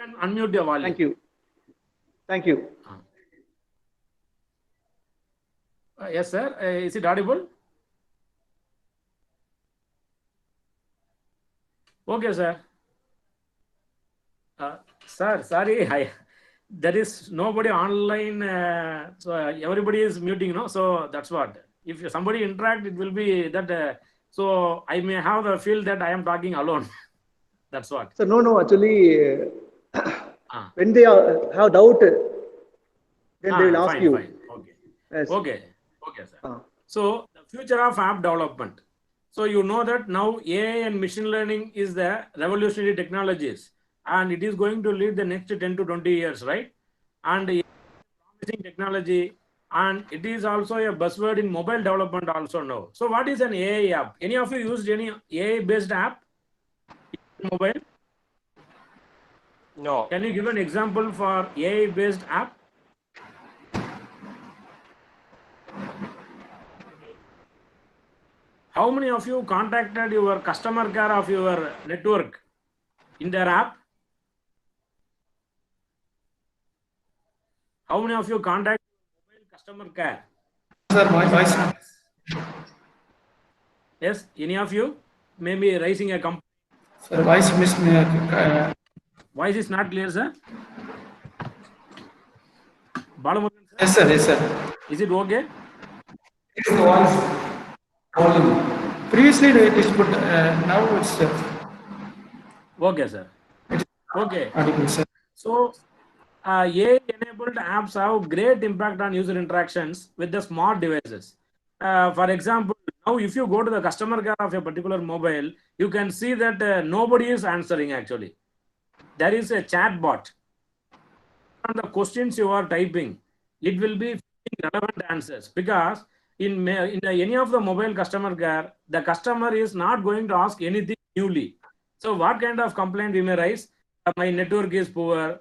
can unmute your volume. Thank you. Thank you. Yes, sir. Is it audible? Okay, sir. Sir, sorry, there is nobody online, so everybody is muting, no? So that's what. If somebody interact, it will be that. So I may have the feel that I am talking alone. That's what. So no, actually, when they have doubt, then they will ask fine, you. fine. Okay. Yes. Okay, sir. So the future of app development. So you know that now AI and machine learning is the revolutionary technologies, and it is going to lead the next 10 to 20 years, right? And promising technology, and it is also a buzzword in mobile development also now. So what is an AI app? Any of you used any AI based app in mobile? No. Can you give an example for AI based app? How many of you contacted your customer care of your network in their app? How many of you contact mobile customer care? Sir, my voice. Yes, any of you? Maybe raising a complaint. Sir, voice missed me. Voice is not clear, sir. Balamurugan, sir? Yes, sir. Yes, sir. Is it okay? It's the voice volume. Previously it is put. Now it's Okay, sir. Okay. audible, sir. So, AI-enabled apps have great impact on user interactions with the smart devices. For example, now if you go to the customer care of a particular mobile, you can see that nobody is answering actually. There is a chat bot. On the questions you are typing, it will be relevant answers, because in any of the mobile customer care, the customer is not going to ask anything newly. So what kind of complaint we may raise? My network is poor,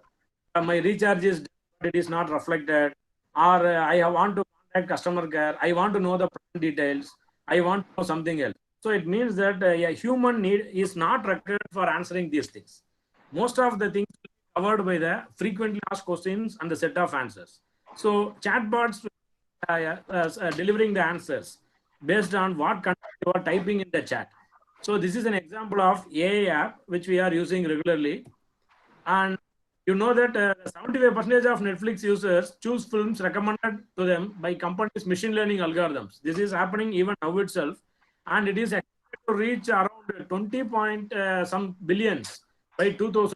my recharge is, it is not reflected, or I want to contact customer care, I want to know the details, I want to know something else. So it means that a human need is not required for answering these things. Most of the things covered by the frequently asked questions and the set of answers. So chatbots delivering the answers based on what content you are typing in the chat. So this is an example of AI app which we are using regularly. And you know that 75% of Netflix users choose films recommended to them by companies' machine learning algorithms. This is happening even now itself, and it is expected to reach around 20 point some billions by 2004.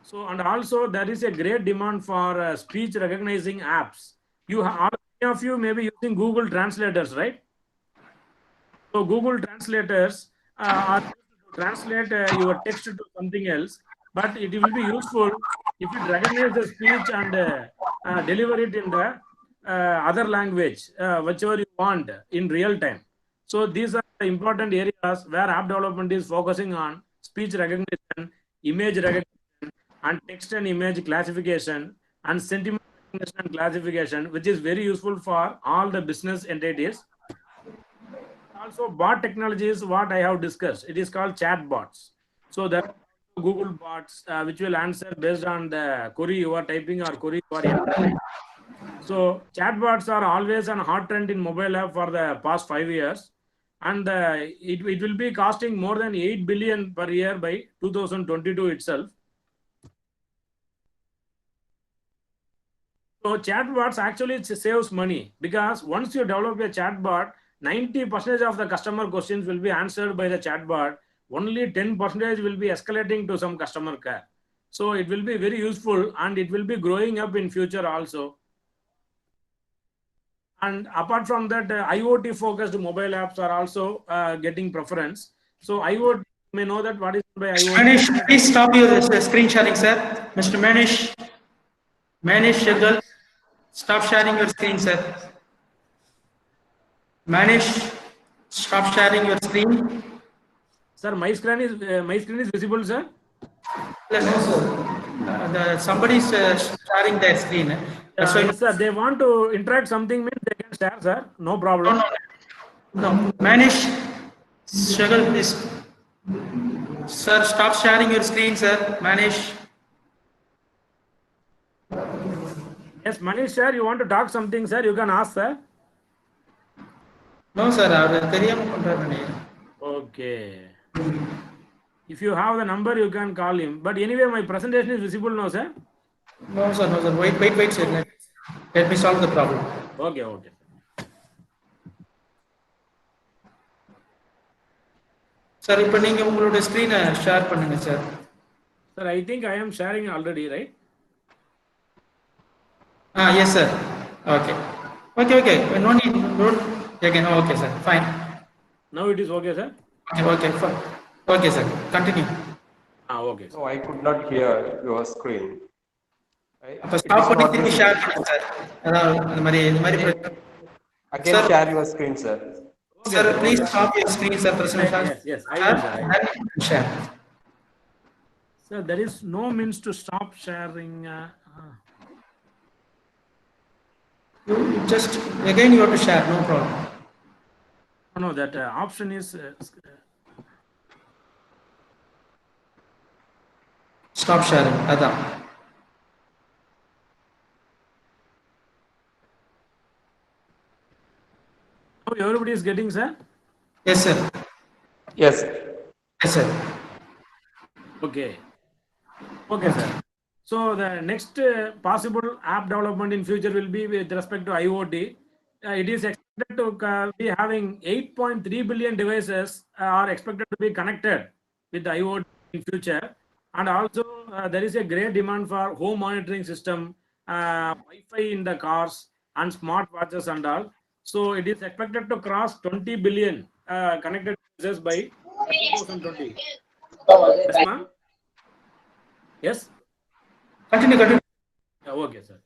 So, and also there is a great demand for speech recognizing apps. You all of you may be using Google translators, right? So Google translators are used to translate your text to something else, but it will be useful if it recognizes the speech and deliver it in the other language, whichever you want in real time. So these are the important areas where app development is focusing on: speech recognition, image recognition, and text and image classification, and sentiment recognition and classification, which is very useful for all the business entities. Also, bot technology is what I have discussed. It is called chat bots. So there are Google bots which will answer based on the query you are typing or query you are entering. So chatbots are always on hot trend in mobile app for the past 5 years, and it will be costing more than 8 billion per year by 2022 itself. So chatbots actually saves money, because once you develop a chatbot, 90% of the customer questions will be answered by the chatbot. Only 10% will be escalating to some customer care. So it will be very useful, and it will be growing up in future also. And apart from that, IoT focused mobile apps are also getting preference. So IoT, you may know that what is by IoT. Manish, please stop your screen sharing, sir. Mr. Manish. Manish, Shagal, stop sharing your screen, sir. Manish, stop sharing your screen. Sir, my screen is visible, sir. No, sir. Somebody is sharing their screen. Yes, sir. They want to interact something, means they can share, sir. No problem. No. Manish, Shagal, please. Sir, stop sharing your screen, sir. Manish. Yes, Manish sir, you want to talk something, sir? You can ask, sir. No, sir. அவர் தெரியாம பண்றாரு. Okay. If you have the number, you can call him. But anyway, my presentation is visible now, sir. No, sir. No, sir. Wait, sir. Let me solve the problem. Okay, okay. Sir, இப்போ நீங்க உங்களோட ஸ்கிரீனை share பண்ணுங்க sir. Sir, I think I am sharing already, right? Yes, sir. Okay. No need. Don't again. Okay, sir. Fine. Now it is okay, sir? Okay, fine. Okay, sir. Continue. Okay. Sir. No, I could not hear your screen. அப்ப stop பண்ணி திருப்பி share பண்ணுங்க sir. அதாவது இந்த மாதிரி Again, sir, share your screen, sir. Sir, please stop your screen, sir. Presentation. Yes, I will, sir. Share. Sir, there is no means to stop sharing. You just again you have to share, no problem. No, that option is Stop sharing. Adam. oh, everybody is getting, sir? Yes, sir. Yes. Yes, sir. Okay. Okay, sir. So the next possible app development in future will be with respect to IoT. It is expected to be having 8.3 billion devices are expected to be connected with the IoT in future. And also there is a great demand for home monitoring system, Wi-Fi in the cars and smart watches and all. So it is expected to cross 20 billion connected devices by 2020. Yes, ma'am? Yes? Continue. Okay, sir.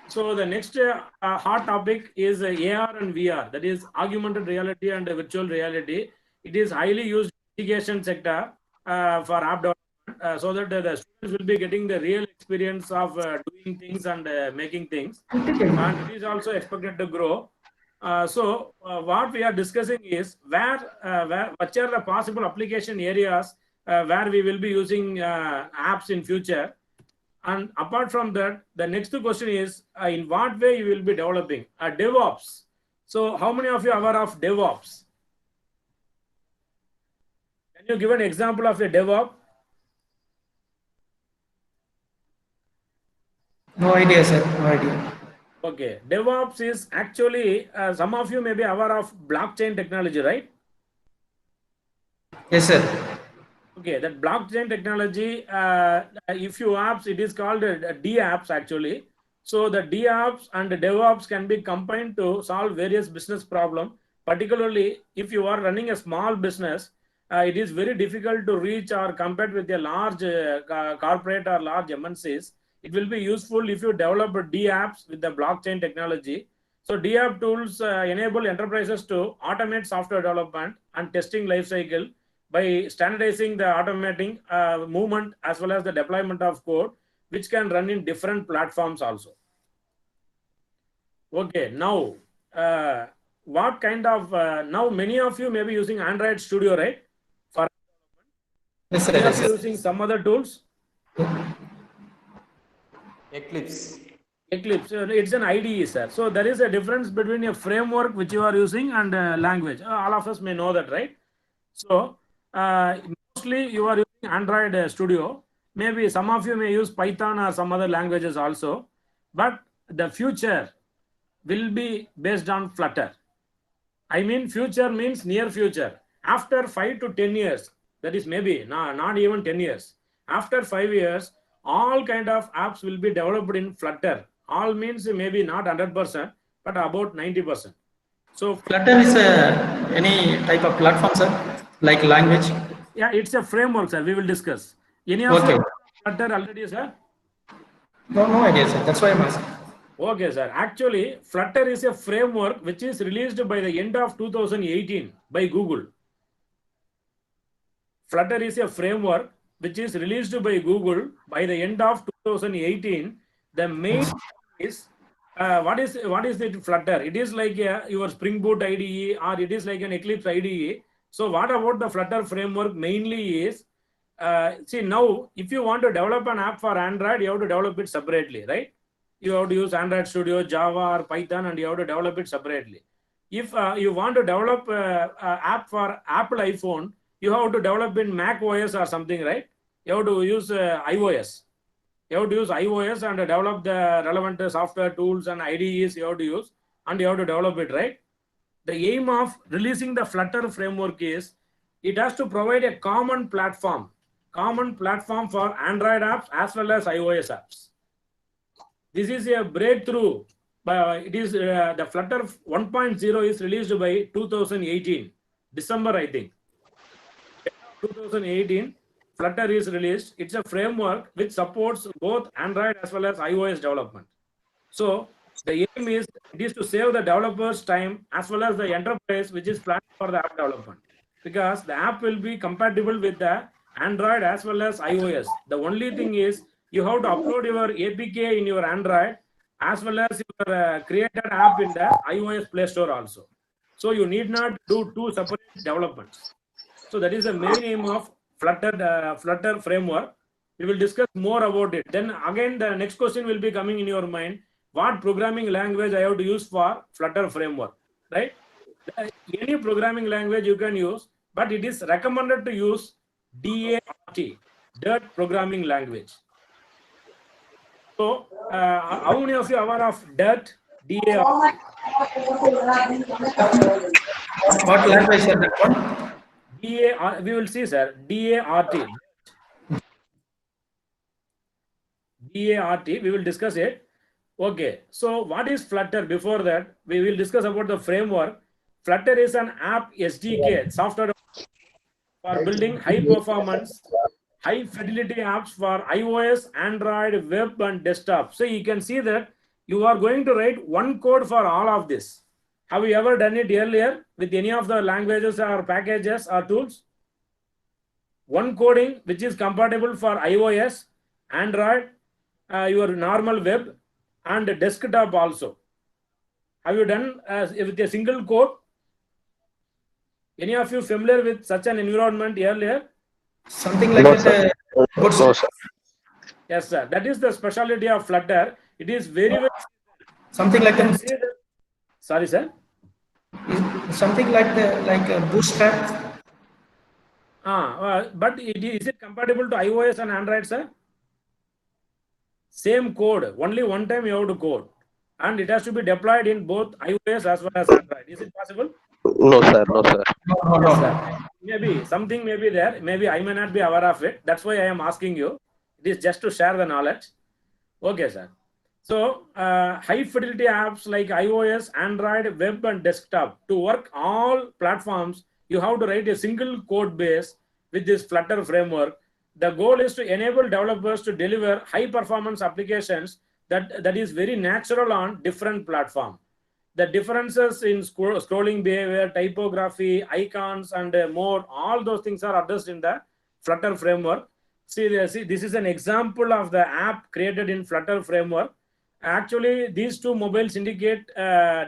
So the next hot topic is AR and VR, that is augmented reality and virtual reality. It is highly used in education sector for app development, so that the students will be getting the real experience of doing things and making things. And it is also expected to grow. So what we are discussing is which are the possible application areas where we will be using apps in future. And apart from that, the next question is in what way you will be developing DevOps. So how many of you are aware of DevOps? Can you give an example of a DevOps? No idea, sir. No idea. Okay, DevOps is actually some of you may be aware of blockchain technology, right? Yes, sir. Okay, that blockchain technology, if you apps, it is called DApps actually. So the DApps and the DevOps can be combined to solve various business problems. Particularly if you are running a small business, it is very difficult to reach or compete with a large corporate or large MNCs. It will be useful if you develop DApps with the blockchain technology. So DApp tools enable enterprises to automate software development and testing lifecycle by standardizing the automating movement as well as the deployment of code, which can run in different platforms also. Okay, now what kind of now many of you may be using Android Studio, right? For Yes, sir. many Yes, of you sir. using some other tools. Eclipse. Eclipse, it's an IDE, sir. So there is a difference between a framework which you are using and language. All of us may know that, right? So mostly you are using Android Studio. Maybe some of you may use Python or some other languages also. But the future will be based on Flutter. I mean, future means near future. After 5 to 10 years, that is maybe not even 10 years. After 5 years, all kind of apps will be developed in Flutter. All means maybe not 100%, but about 90%. So Flutter is any type of platform, sir? Like language? Yeah, it's a framework, sir. We will discuss. Any of Okay. you Flutter already, sir? No idea, sir. That's why I'm asking. Okay, sir. Actually, Flutter is a framework which is released by the end of 2018 by Google. Flutter is a framework which is released by Google by the end of 2018. The main is what is it Flutter? It is like your Spring Boot IDE, or it is like an Eclipse IDE. So what about the Flutter framework mainly is, see now, if you want to develop an app for Android, you have to develop it separately, right? you have to use Android Studio, Java, or Python, and you have to develop it separately. If you want to develop app for Apple iPhone, you have to develop in Mac OS or something, right? You have to use iOS. You have to use iOS and develop the relevant software tools and IDEs you have to use, and you have to develop it, right? The aim of releasing the Flutter framework is it has to provide a common platform for Android apps as well as iOS apps. This is a breakthrough. It is the Flutter 1.0 is released by 2018, December, I think. 2018, Flutter is released. It's a framework which supports both Android as well as iOS development. So the aim is it is to save the developers time as well as the enterprise which is planned for the app development, because the app will be compatible with the Android as well as iOS. The only thing is you have to upload your APK in your Android as well as your created app in the iOS Play Store also. So you need not do two separate developments. So that is the main aim of Flutter framework. We will discuss more about it. Then again, the next question will be coming in your mind. What programming language I have to use for Flutter framework, right? Any programming language you can use, but it is recommended to use DART programming language. So, how many of you are aware of DART? DART. What language is that one? We will see, sir. DART. DART. We will discuss it. Okay. So, what is Flutter? Before that, we will discuss about the framework. Flutter is an app SDK, software for building high performance, high fidelity apps for iOS, Android, web, and desktop. So you can see that you are going to write one code for all of this. Have you ever done it earlier with any of the languages or packages or tools? One coding which is compatible for iOS, Android, your normal web, and desktop also. Have you done with a single code? Any of you familiar with such an environment earlier? Something like that. No, sir. Yes, sir. That is the specialty of Flutter. It is very, very Something like that. Sorry, sir. Something like a Bootstrap. But is it compatible to iOS and Android, sir? Same code. Only one time you have to code, and it has to be deployed in both iOS as well as Android. Is it possible? No, sir. No, sir. No. Yes, sir. Maybe something may be there. Maybe I may not be aware of it. That's why I am asking you. It is just to share the knowledge. Okay, sir. So high fidelity apps like iOS, Android, web, and desktop, to work all platforms, you have to write a single code base with this Flutter framework. The goal is to enable developers to deliver high performance applications that is very natural on different platforms. The differences in scrolling behavior, typography, icons, and more, all those things are addressed in the Flutter framework. See, this is an example of the app created in Flutter framework. Actually, these two mobiles indicate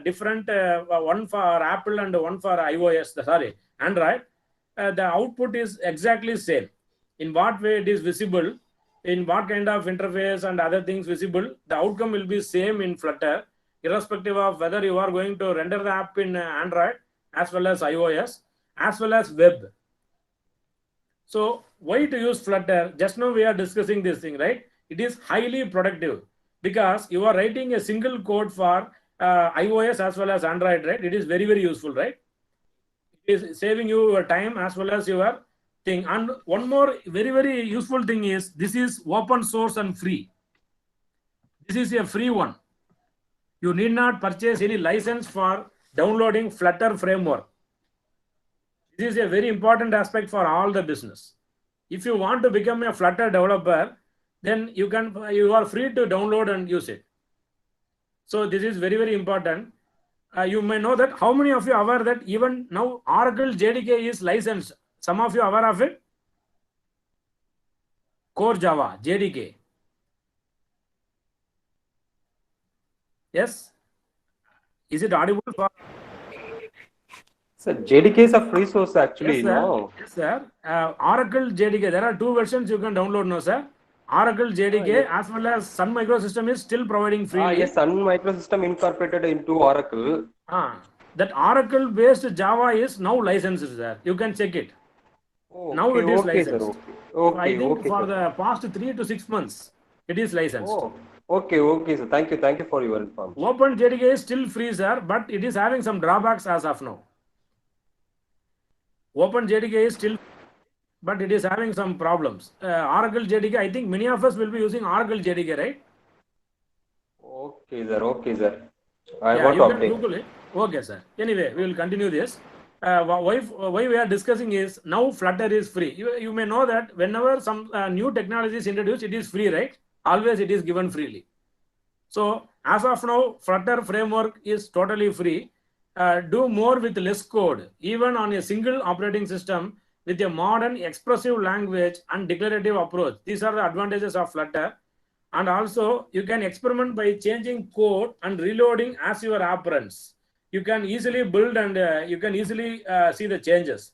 different, one for Apple and one for Android. The output is exactly same. In what way it is visible, in what kind of interface and other things visible, the outcome will be same in Flutter, irrespective of whether you are going to render the app in Android as well as iOS as well as web. So why to use Flutter? Just now we are discussing this thing, right? It is highly productive because you are writing a single code for iOS as well as Android, right? It is very, very useful, right? It is saving you your time as well as your thing. And one more very, very useful thing is this is open source and free. This is a free one. You need not purchase any license for downloading Flutter framework. This is a very important aspect for all the business. If you want to become a Flutter developer, then you are free to download and use it. So this is very, very important. You may know that. How many of you are aware that even now Oracle JDK is licensed? Some of you are aware of it? Core Java, JDK. Yes? Is it audible for? Sir, JDK is a free source actually, Yes, sir. no? Yes, sir. Oracle JDK, there are two versions you can download now, sir. Oracle JDK yes. as well as Sun Microsystem is still providing freely. Yes, Sun Microsystem incorporated into Oracle. That Oracle based Java is now licensed, sir. You can check it. Oh, Now okay, it is okay, sir. licensed. Okay, So I think okay, for sir. the past 3 to 6 months, it is licensed. Oh, okay, okay, sir. Thank you for your information. Open JDK is still free, sir, but it is having some drawbacks as of now. Open JDK is still, but it is having some problems. Oracle JDK, I think many of us will be using Oracle JDK, right? Okay, sir. Okay, sir. I Yeah, want you to can update. Google it. Okay, sir. Anyway, we will continue this. Why we are discussing is now Flutter is free. You may know that whenever some new technology is introduced, it is free, right? Always it is given freely. So as of now, Flutter framework is totally free. Do more with less code, even on a single operating system with a modern expressive language and declarative approach. These are the advantages of Flutter. And also you can experiment by changing code and reloading as your app runs. You can easily build and you can easily see the changes.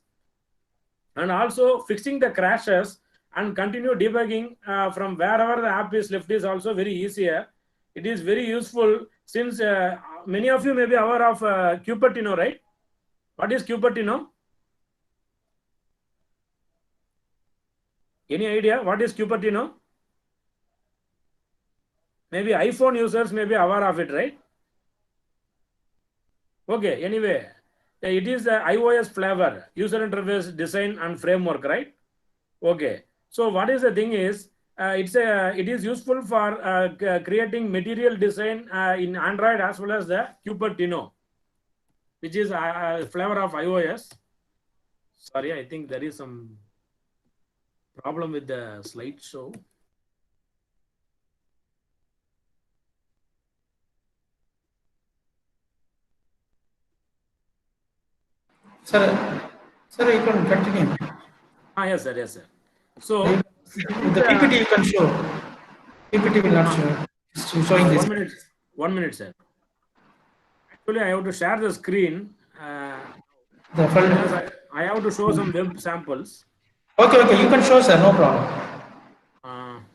And also fixing the crashes and continue debugging from wherever the app is left is also very easier. It is very useful since many of you may be aware of Cupertino, right? What is Cupertino? Any idea what is Cupertino? Maybe iPhone users may be aware of it, right? Okay, anyway, it is the iOS flavor, user interface design and framework, right? Okay, so what is the thing is, it is useful for creating material design in Android as well as the Cupertino, which is a flavor of iOS. Sorry, I think there is some problem with the slideshow. Sir, you can continue. Yes, sir. Yes, sir. So The PPT you can show. PPT will not show. It's showing this. 1 minute. 1 minute, sir. Actually, I have to share the screen. The folder. I have to show some web samples. Okay, you can show, sir. No problem.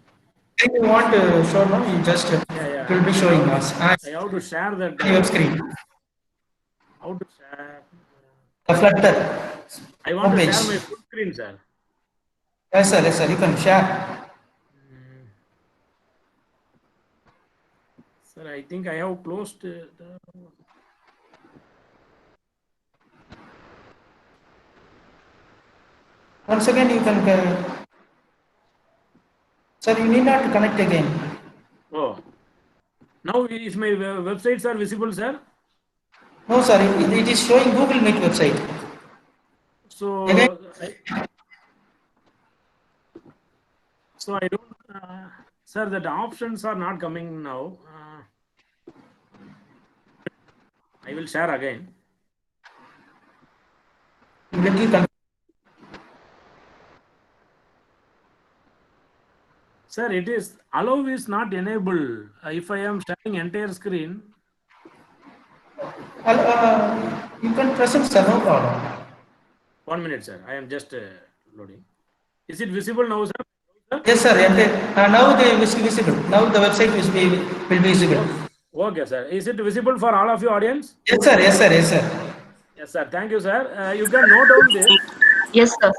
If you want to show now, you just it will be showing us. I have to share that Your screen. How to share? The Flutter. I want to Homepage. share my full screen, sir. Yes, sir. You can share. Sir, I think I have closed the. Once again, you can. Sir, you need not to connect again. Oh. Now, if my websites are visible, sir? No, sir. It is showing Google Meet website. So, Again? I don't. Sir, the options are not coming now. I will share again. Let you connect. Sir, it is allow is not enabled. If I am sharing entire screen. You can present, sir. No problem. 1 minute, sir. I am just loading. Is it visible now, sir? Yes, sir. Now they will be visible. Now the website will be visible. Okay, sir. Is it visible for all of your audience? Yes, sir. Yes, sir. Thank you, sir. You can note down this. Yes, sir.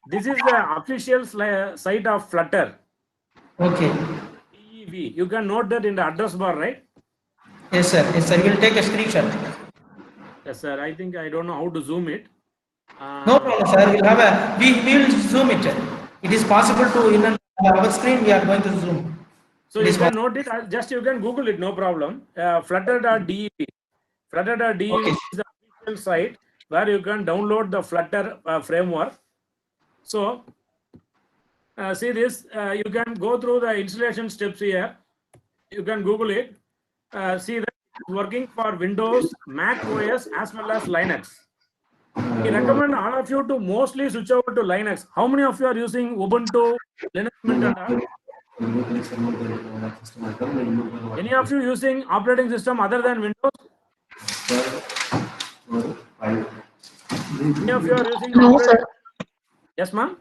This is the official site of Flutter. Okay. DEV. You can note that in the address bar, right? Yes, sir. You will take a screenshot. Yes, sir. I think I don't know how to zoom it. No problem, sir. We will zoom it. It is possible to in our screen. We are going to zoom. So you can note it. Just you can Google it. No problem. Flutter.dev. Flutter.dev is the official site where you can download the Flutter framework. So see this. You can go through the installation steps here. You can Google it. See that it's working for Windows, Mac OS as well as Linux. I recommend all of you to mostly switch over to Linux. How many of you are using Ubuntu, Linux Mint and all? Any of you using operating system other than Windows? Any of you are using No, sir. Yes, ma'am?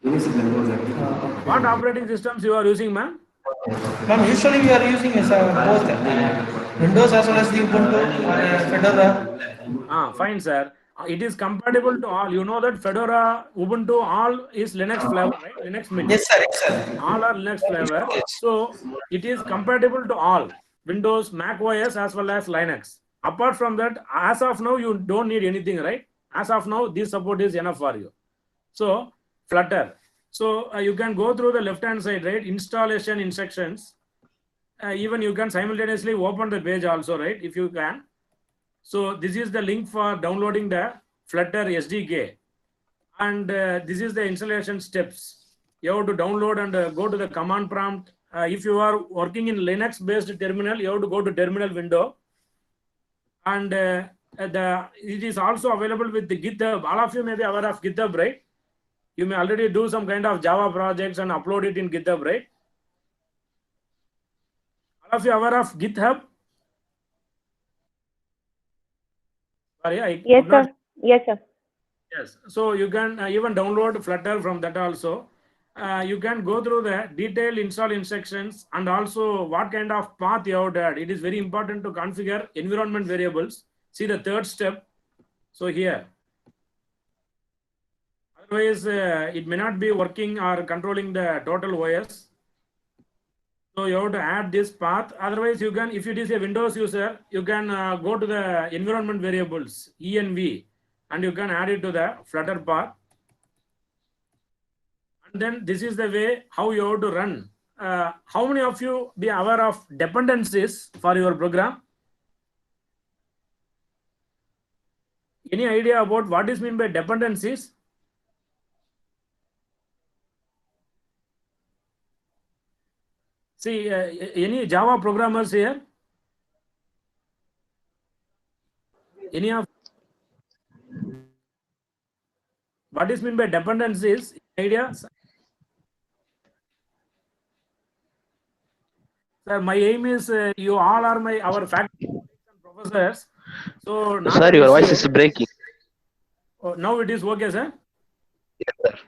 What operating systems you are using, ma'am? Ma'am, usually we are using both Windows as well as the Ubuntu or Fedora. Fine, sir. It is compatible to all. You know that Fedora, Ubuntu, all is Linux flavor, right? Linux Mint. Yes, sir. Yes, sir. All are Linux flavor. So it is compatible to all Windows, Mac OS as well as Linux. Apart from that, as of now, you don't need anything, right? As of now, this support is enough for you. So Flutter. So you can go through the left-hand side, right? Installation instructions. Even you can simultaneously open the page also, right? If you can. So this is the link for downloading the Flutter SDK. And this is the installation steps. You have to download and go to the command prompt. If you are working in Linux-based terminal, you have to go to terminal window. And it is also available with the GitHub. All of you may be aware of GitHub, right? You may already do some kind of Java projects and upload it in GitHub, right? All of you aware of GitHub? Sorry, yes, sir. Yes, sir. Yes. So you can even download Flutter from that also. You can go through the detailed install instructions and also what kind of path you have to add. It is very important to configure environment variables. See the third step. So here. Otherwise, it may not be working or controlling the total OS. So you have to add this path. Otherwise, you can, if it is a Windows user, you can go to the environment variables, env, and you can add it to the Flutter path. And then this is the way how you have to run. How many of you be aware of dependencies for your program? Any idea about what is meant by dependencies? See, any Java programmers here? Any of what is meant by dependencies? Ideas? Sir, my aim is you all are our faculty and professors. So now Sir, your voice is breaking. Oh, now it is okay, sir. Yes, sir.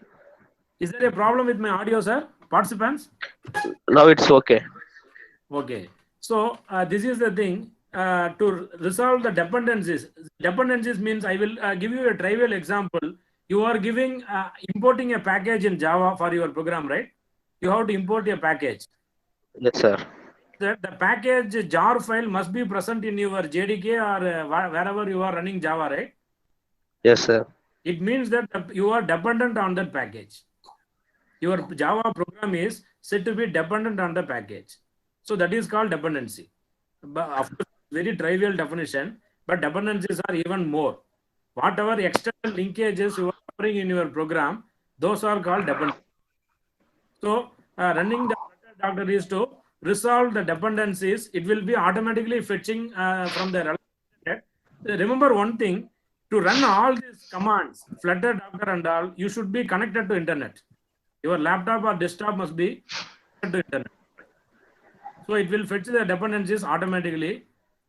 Is there a problem with my audio, sir? Participants? Now it's okay. Okay. So this is the thing to resolve the dependencies. Dependencies means I will give you a trivial example. You are giving importing a package in Java for your program, right? You have to import a package. Yes, sir. The package jar file must be present in your JDK or wherever you are running Java, right? Yes, sir. It means that you are dependent on that package. Your Java program is said to be dependent on the package. So that is called dependency. But of course, very trivial definition, but dependencies are even more. Whatever external linkages you are offering in your program, those are called dependencies. So running the Doctor is to resolve the dependencies. It will be automatically fetching from the relevant. Remember one thing, to run all these commands, Flutter, Docker and all, you should be connected to internet. Your laptop or desktop must be connected to internet. So it will fetch the dependencies automatically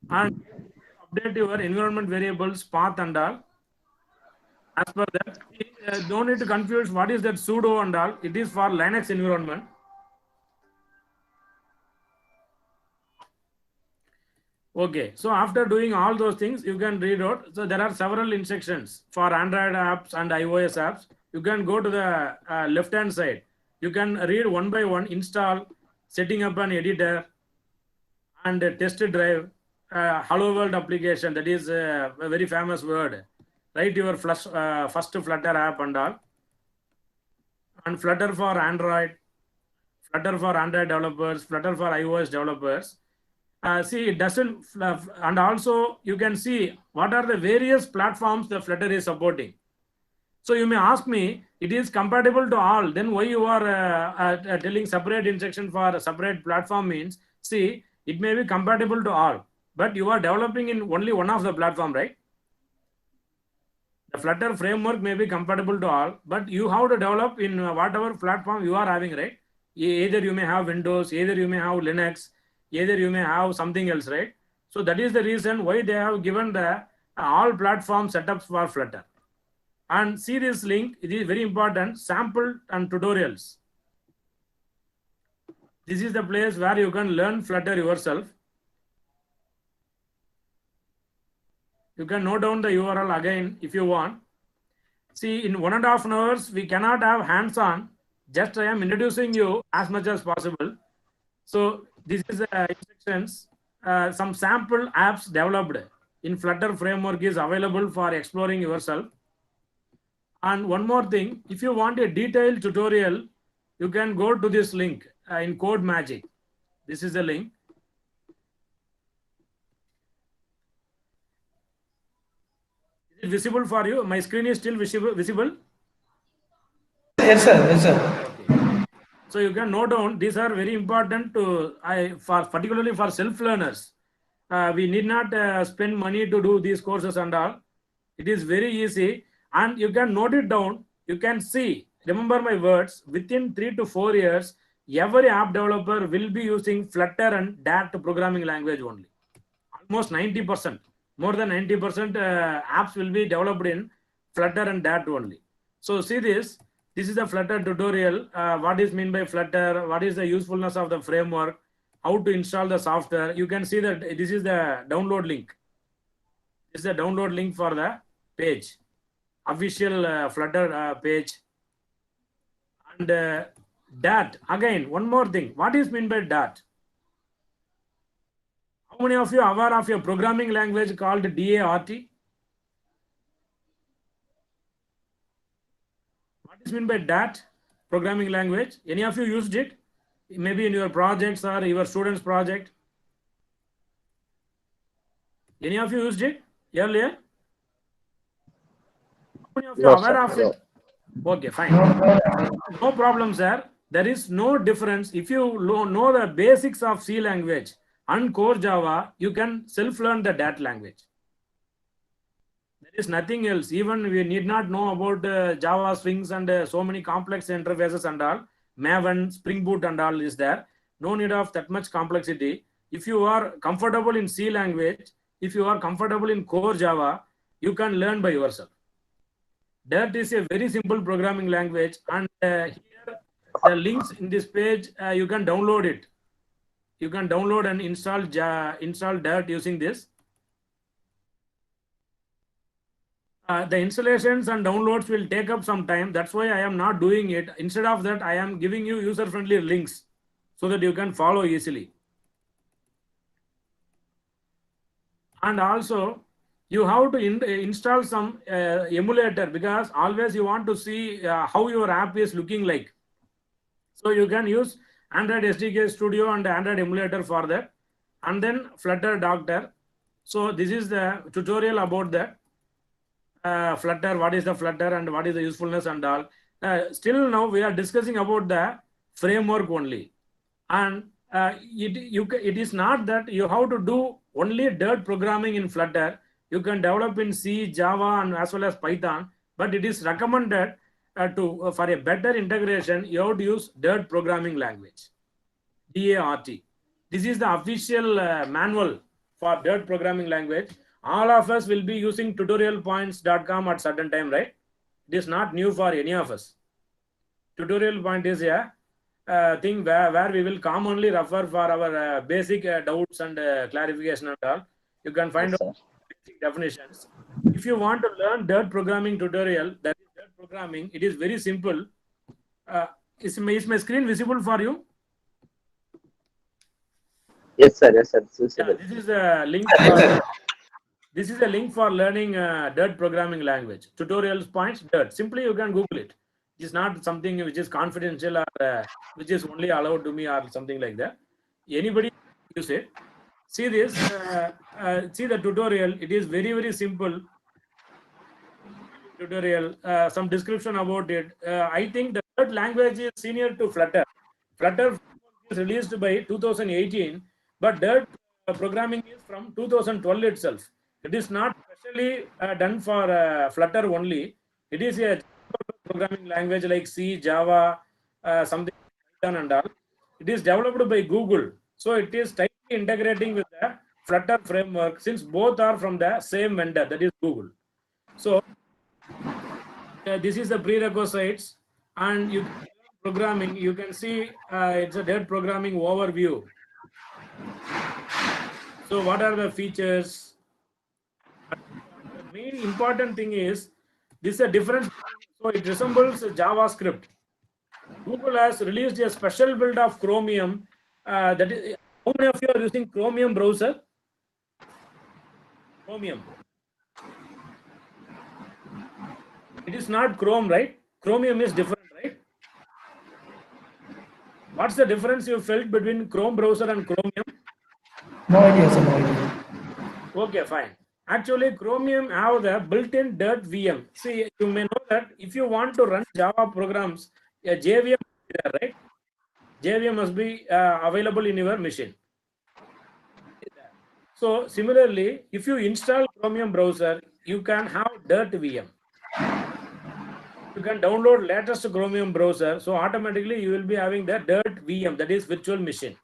and update your environment variables, path and all. As per that, don't need to confuse what is that sudo and all. It is for Linux environment. Okay, so after doing all those things, you can read out. So there are several instructions for Android apps and iOS apps. You can go to the left-hand side. You can read one by one, install, setting up an editor, and test drive, Hello World application. That is a very famous word. Write your first Flutter app and all. And Flutter for Android, Flutter for Android developers, Flutter for iOS developers. See, it doesn't, and also you can see what are the various platforms the Flutter is supporting. So you may ask me, it is compatible to all, then why you are telling separate instruction for a separate platform means, see, it may be compatible to all, but you are developing in only one of the platform, right? The Flutter framework may be compatible to all, but you have to develop in whatever platform you are having, right? Either you may have Windows, either you may have Linux, either you may have something else, right? So that is the reason why they have given the all platform setups for Flutter. And see this link. It is very important. Sample and tutorials. This is the place where you can learn Flutter yourself. You can note down the URL again if you want. See, in 1.5 hours, we cannot have hands-on. Just I am introducing you as much as possible. So this is instructions. Some sample apps developed in Flutter framework is available for exploring yourself. And one more thing, if you want a detailed tutorial, you can go to this link in Code Magic. This is the link. Is it visible for you? My screen is still visible? Yes, sir. Yes, sir. So you can note down, these are very important to, particularly for self-learners. We need not spend money to do these courses and all. It is very easy, and you can note it down. You can see, remember my words, within 3 to 4 years, every app developer will be using Flutter and Dart programming language only. Almost 90%, more than 90% apps will be developed in Flutter and Dart only. So see this. This is the Flutter tutorial. What is meant by Flutter? What is the usefulness of the framework? How to install the software? You can see that this is the download link. This is the download link for the page, official Flutter page. And Dart, again, one more thing. What is meant by Dart? How many of you are aware of a programming language called DART? What is meant by Dart programming language? Any of you used it? Maybe in your projects or your students' project? Any of you used it earlier? How many of you are aware of it? Okay, fine. No problem, sir. There is no difference. If you know the basics of C language and core Java, you can self-learn the Dart language. There is nothing else. Even we need not know about Java swings and so many complex interfaces and all. Maven, Spring Boot and all is there. No need of that much complexity. If you are comfortable in C language, if you are comfortable in core Java, you can learn by yourself. Dart is a very simple programming language, and here the links in this page, you can download it. You can download and install Dart using this. The installations and downloads will take up some time. That's why I am not doing it. Instead of that, I am giving you user-friendly links so that you can follow easily. And also, you have to install some emulator, because always you want to see how your app is looking like. So you can use Android SDK Studio and Android emulator for that. And then Flutter Doctor. So this is the tutorial about that. Flutter, what is the Flutter and what is the usefulness and all. Still now we are discussing about the framework only. And it is not that you have to do only Dart programming in Flutter. You can develop in C, Java, and as well as Python. But it is recommended for a better integration, you have to use Dart programming language, DART. This is the official manual for Dart programming language. All of us will be using tutorialpoints.com at certain time, right? It is not new for any of us. Tutorial point is a thing where we will commonly refer for our basic doubts and clarification and all. You can find out basic definitions. If you want to learn Dart programming tutorial, that is Dart programming, it is very simple. Is my screen visible for you? Yes, sir. Yes, sir. Yeah, this is a link. This is a link for learning Dart programming language. Tutorials points Dart. Simply you can Google it. It is not something which is confidential or which is only allowed to me or something like that. Anybody use it. See this. See the tutorial. It is very, very simple tutorial. Some description about it. I think the Dart language is senior to Flutter. Flutter is released by 2018, but Dart programming is from 2012 itself. It is not specially done for Flutter only. It is a programming language like C, Java, something Python and all. It is developed by Google. So it is tightly integrating with the Flutter framework, since both are from the same vendor, that is Google. So this is the prerequisites, and you programming. You can see it's a DIRT programming overview. So what are the features? The main important thing is this is a difference. So it resembles JavaScript. Google has released a special build of Chromium. That is, how many of you are using Chromium browser? Chromium. It is not Chrome, right? Chromium is different, right? What's the difference you felt between Chrome browser and Chromium? No idea, sir. No idea. Okay, fine. Actually, Chromium have the built-in DIRT VM. See, you may know that if you want to run Java programs, a JVM is there, right? JVM must be available in your machine. So similarly, if you install Chromium browser, you can have DIRT VM. You can download latest Chromium browser, so automatically you will be having the DIRT VM, that is virtual machine.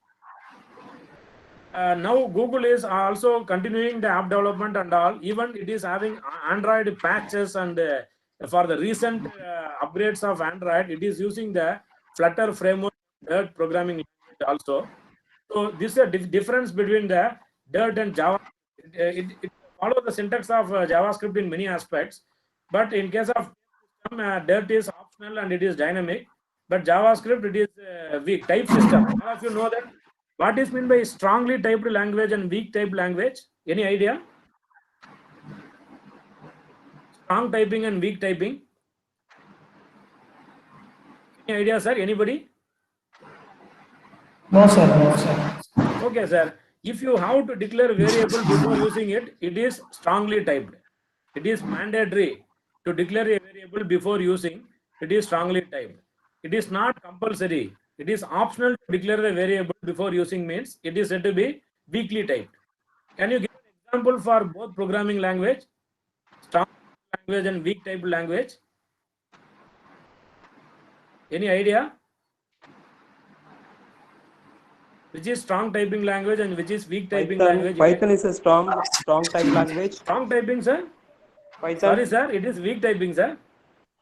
Now Google is also continuing the app development and all. Even it is having Android patches, and for the recent upgrades of Android, it is using the Flutter framework, DIRT programming language also. So this is a difference between the DIRT and Java. It follows the syntax of JavaScript in many aspects, but in case of DIRT is optional and it is dynamic, but JavaScript it is weak type system. All of you know that. What is meant by strongly typed language and weak typed language? Any idea? Strong typing and weak typing. Any idea, sir? Anybody? No, sir. No, sir. Okay, sir. If you have to declare variable before using it, it is strongly typed. It is mandatory to declare a variable before using. It is strongly typed. It is not compulsory. It is optional to declare the variable before using, means it is said to be weakly typed. Can you give an example for both programming language, strong language and weak typed language? Any idea? Which is strong typing language and which is weak typing language? Python is a strong type language. Strong typing, sir? Python. Sorry, sir. It is weak typing, sir.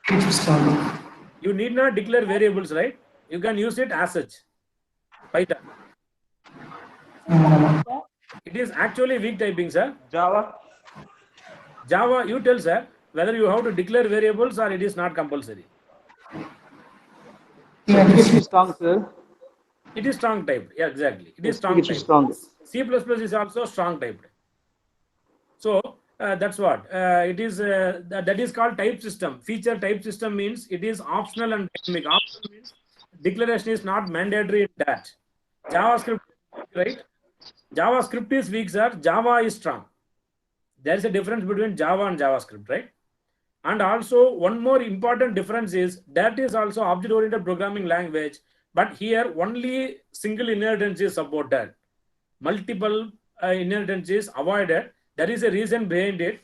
It is strong. You need not declare variables, right? You can use it as such. Python. It is actually weak typing, sir. Java. Java, you tell, sir, whether you have to declare variables or it is not compulsory. It is strong, sir. It is strong typed. Yeah, exactly. It is Yes, strong it is typed. strong. C++ is also strong typed. So that's what it is. That is called type system. Feature type system means it is optional and dynamic. Optional means declaration is not mandatory in that. JavaScript, right? JavaScript is weak, sir. Java is strong. There is a difference between Java and JavaScript, right? And also one more important difference is that is also object-oriented programming language, but here only single inheritance is supported. Multiple inheritance is avoided. There is a reason behind it.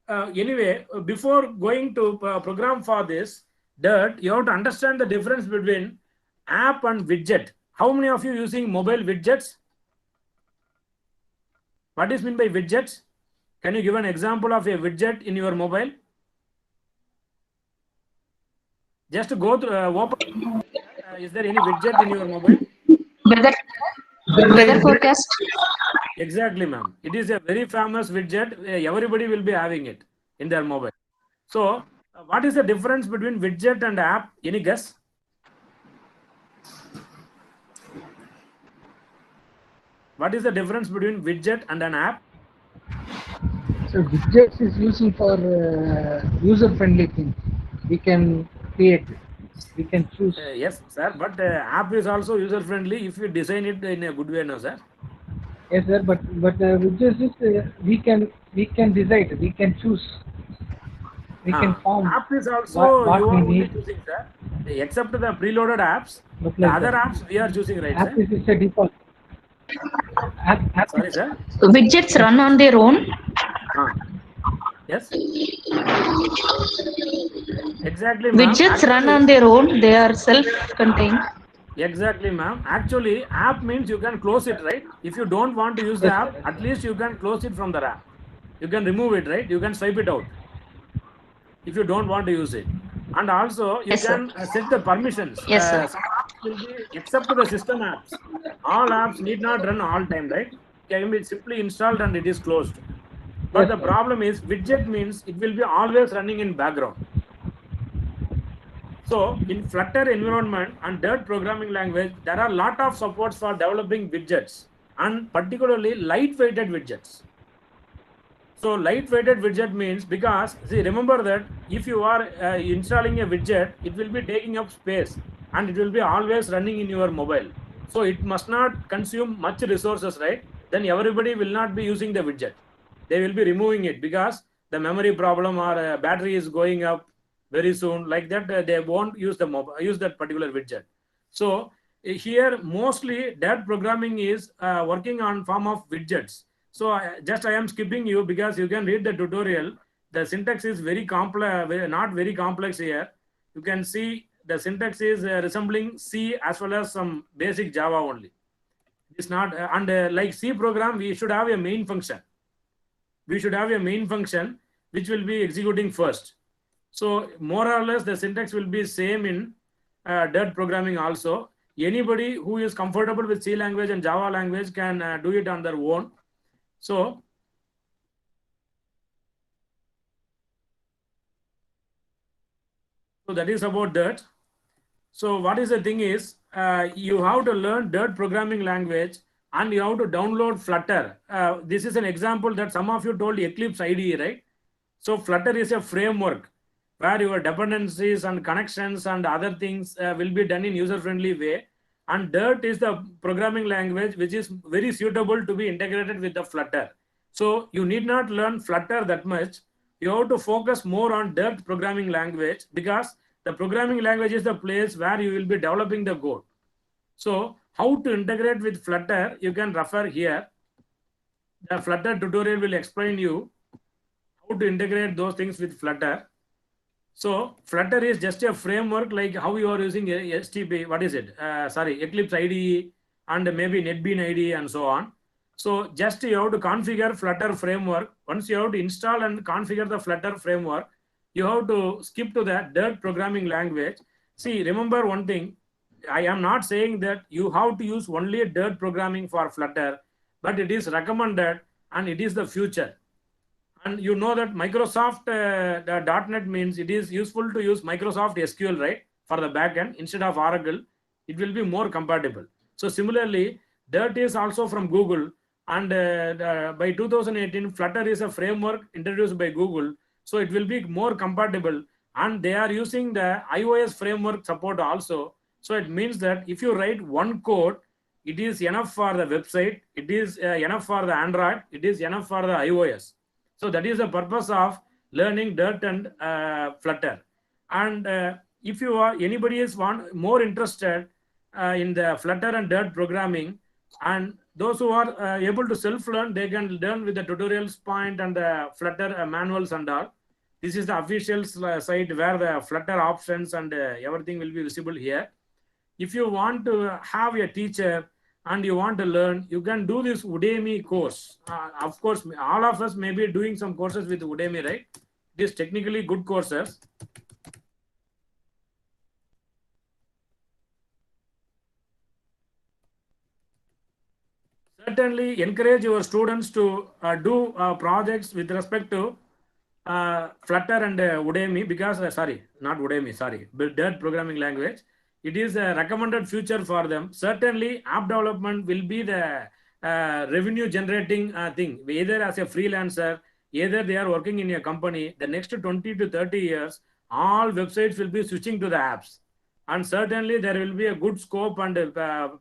Anyway, before going to program for this DIRT, you have to understand the difference between app and widget. How many of you using mobile widgets? What is meant by widgets? Can you give an example of a widget in your mobile? Just go through, open. Is there any widget in your mobile? Weather forecast. Exactly, ma'am. It is a very famous widget. Everybody will be having it in their mobile. So, what is the difference between widget and app? Any guess? What is the difference between widget and an app? So widgets is using for user-friendly things. We can create it. We can choose. Yes, sir. But app is also user-friendly if you design it in a good way, no, sir. Yes, sir. But widgets is we can decide. We can choose. We can form. App is also what you we are only need. choosing, sir. Except the preloaded apps, Look the like other that. apps we are choosing, right, App sir? is a default. App Sorry, sir. Widgets run on their own. Yes. Exactly, ma'am. Widgets run on their own. They are self-contained. Exactly, ma'am. Actually, app means you can close it, right? If you don't want to use the app, at least you can close it from the app. You can remove it, right? You can swipe it out if you don't want to use it. And also you Yes, can sir. set the permissions. Yes, sir. Some apps will be except the system apps. All apps need not run all time, right? Can be simply installed and it is closed. But Yes, the sir. problem is widget means it will be always running in background. So in Flutter environment and Dart programming language, there are a lot of supports for developing widgets and particularly light-weighted widgets. So light-weighted widget means because see, remember that if you are installing a widget, it will be taking up space and it will be always running in your mobile. So it must not consume much resources, right? Then everybody will not be using the widget. They will be removing it because the memory problem or battery is going up very soon. Like that, they won't use the use that particular widget. So here mostly Dart programming is working on form of widgets. So I am skipping you because you can read the tutorial. The syntax is very complex, not very complex here. You can see the syntax is resembling C as well as some basic Java only. It's not, like C program, we should have a main function. We should have a main function which will be executing first. So more or less the syntax will be same in Dart programming also. Anybody who is comfortable with C language and Java language can do it on their own. So that is about that. So what is the thing is, you have to learn Dart programming language and you have to download Flutter. This is an example that some of you told Eclipse IDE, right? So Flutter is a framework where your dependencies and connections and other things will be done in user-friendly way. And Dart is the programming language which is very suitable to be integrated with the Flutter. So you need not learn Flutter that much. You have to focus more on Dart programming language because the programming language is the place where you will be developing the code. So how to integrate with Flutter, you can refer here. The Flutter tutorial will explain you how to integrate those things with Flutter. So Flutter is just a framework like how you are using STP, what is it? Eclipse IDE and maybe NetBeans IDE and so on. So just you have to configure Flutter framework. Once you have to install and configure the Flutter framework, you have to skip to the Dart programming language. See, remember one thing, I am not saying that you have to use only Dart programming for Flutter, but it is recommended and it is the future. And you know that Microsoft .NET means it is useful to use Microsoft SQL, right? For the backend instead of Oracle, it will be more compatible. So similarly, Dart is also from Google. And by 2018, Flutter is a framework introduced by Google. So it will be more compatible. And they are using the iOS framework support also. So it means that if you write one code, it is enough for the website. It is enough for the Android. It is enough for the iOS. So that is the purpose of learning Dart and Flutter. And if you are anybody is more interested in the Flutter and Dart programming, and those who are able to self-learn, they can learn with the tutorials point and the Flutter manuals and all. This is the official site where the Flutter options and everything will be visible here. If you want to have a teacher and you want to learn, you can do this Udemy course. Of course, all of us may be doing some courses with Udemy, right? It is technically good courses. Certainly encourage your students to do projects with respect to Flutter and Udemy because, not Udemy, Dart programming language. It is a recommended future for them. Certainly, app development will be the revenue generating thing. Either as a freelancer, either they are working in a company, the next 20 to 30 years, all websites will be switching to the apps. And certainly there will be a good scope and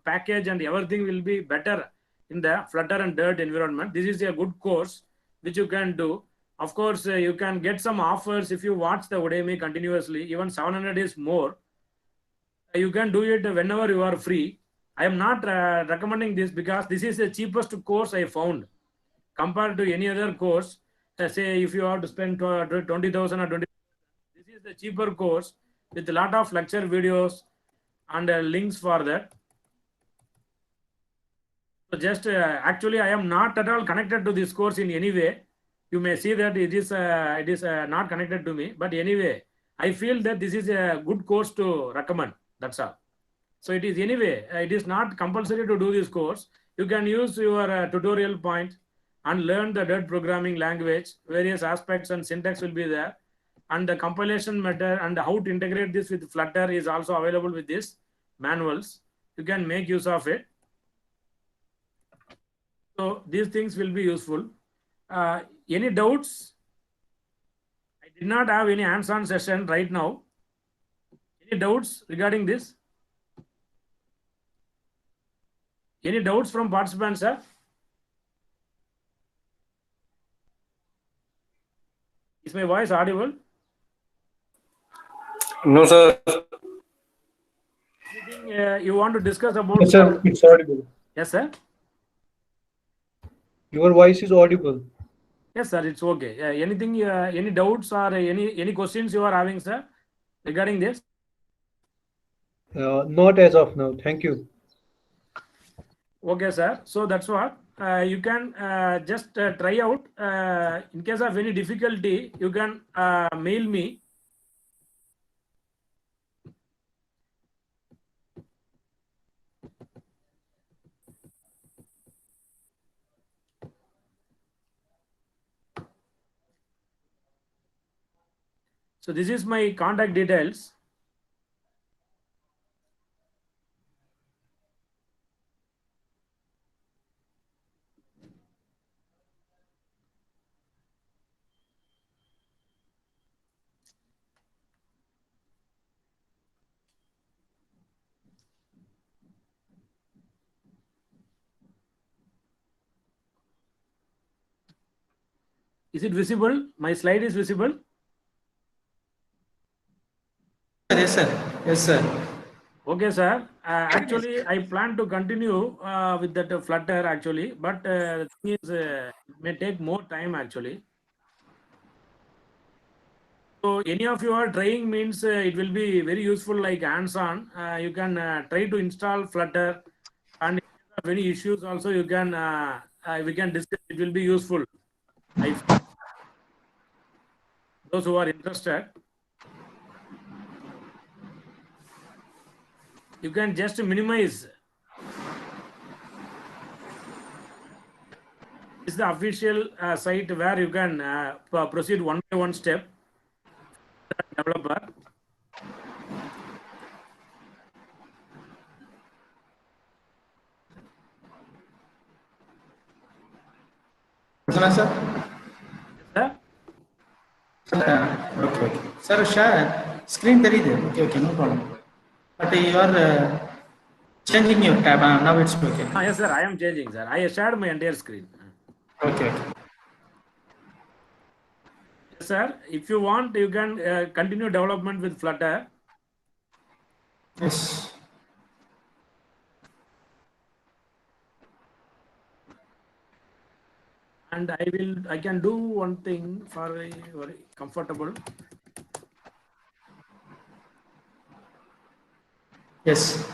package and everything will be better in the Flutter and Dart environment. This is a good course which you can do. Of course, you can get some offers if you watch the Udemy continuously. Even 700 is more. You can do it whenever you are free. I am not recommending this because this is the cheapest course I found compared to any other course. Say if you have to spend 20,000 or 20, this is the cheaper course with a lot of lecture videos and links for that. So just actually I am not at all connected to this course in any way. You may see that it is not connected to me, but anyway, I feel that this is a good course to recommend. That's all. So it is anyway, it is not compulsory to do this course. You can use your tutorial point and learn the .NET programming language. Various aspects and syntax will be there. And the compilation method and how to integrate this with Flutter is also available with this manuals. You can make use of it. So these things will be useful. Any doubts? I did not have any hands-on session right now. Any doubts regarding this? Any doubts from participants, sir? Is my voice audible? No, sir. Anything you want to discuss about? Yes, sir, it's audible. Yes, sir. Your voice is audible. Yes, sir. It's okay. Anything? Any doubts or any questions you are having, sir, regarding this? Not as of now. Thank you. Okay, sir. So that's what you can just try out. In case of any difficulty, you can mail me. So this is my contact details. Is it visible? My slide is visible. Yes, sir. Yes, sir. Okay, sir. Actually, I plan to continue with that Flutter actually, but the thing is, it may take more time actually. So any of you are trying means it will be very useful, like hands-on. You can try to install Flutter, and if you have any issues also, you can we can discuss. It will be useful. Those who are interested, you can just minimize. This is the official site where you can proceed one by one step. Developer. Sir? Sir? Okay. Sir, share screen there is. Okay, no problem. But you are changing your tab. Now it's okay. Yes, sir. I am changing, sir. I shared my entire screen. Okay. Yes, sir. If you want, you can continue development with Flutter. Yes. And I can do one thing for very comfortable. Yes.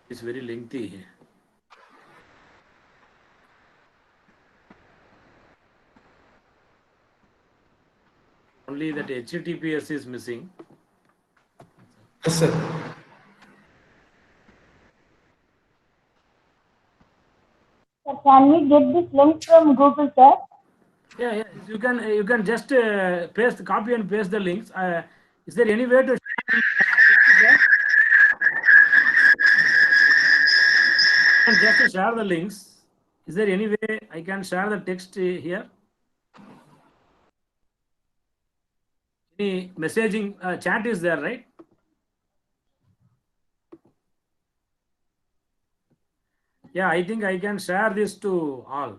It's very lengthy. Only that HTTPS is missing. Yes, sir. So can we get this link from Google, sir? Yeah. You can just copy and paste the links. Is there any way to just share the links? Is there any way I can share the text here? Any messaging chat is there, right? Yeah, I think I can share this to all.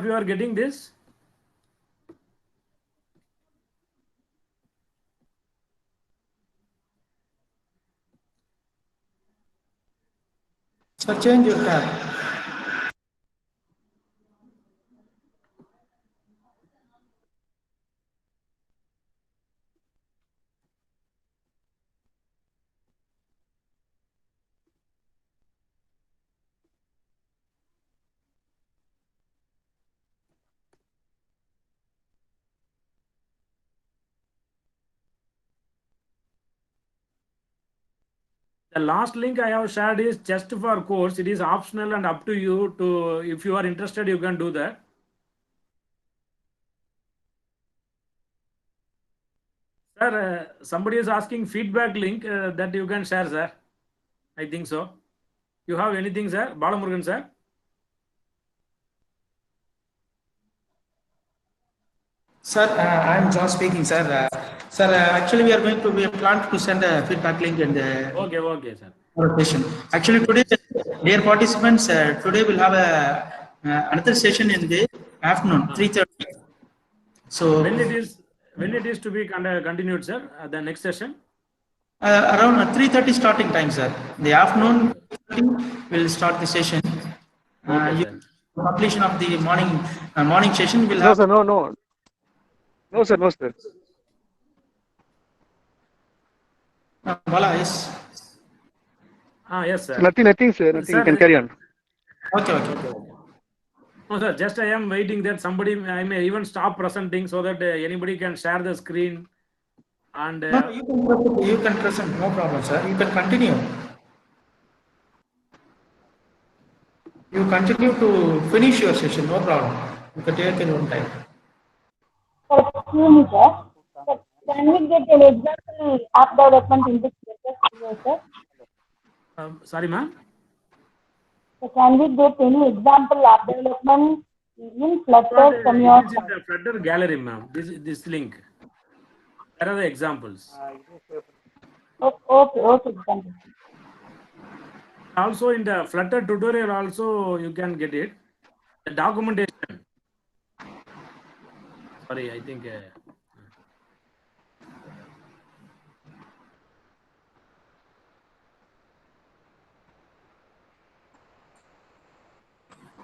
you are getting this? Sir, change your tab. The last link I have shared is just for course. It is optional and up to you to, if you are interested, you can do that. Sir, somebody is asking feedback link that you can share, sir. I think so. You have anything, sir? Balamurugan, sir? Sir, I am John speaking, sir. Sir, actually, we are going to be planned to send a feedback link in the Okay, sir. session. Actually, today, dear participants, today we'll have another session in the afternoon, 3:30. So when it is to be continued, sir? The next session? Around 3:30 starting time, sir. The afternoon will start the session. Completion of the morning session will have. No, sir. Bala, yes. Yes, sir. Nothing, sir. Nothing. Sir, you can carry on. Okay. No, sir. Just I am waiting that somebody, I may even stop presenting so that anybody can share the screen. And No, you can present. No problem, sir. You can continue. You continue to finish your session. No problem. You can take your own time. Excuse me, sir. Sir, can we get an example app development in this lecture, sir? Sorry, ma'am. So can we get any example app development in Flutter from your It is in the Flutter gallery, ma'am. This link. There are the examples. Okay. Thank you. Also in the Flutter tutorial also you can get it. The documentation. Sorry, I think.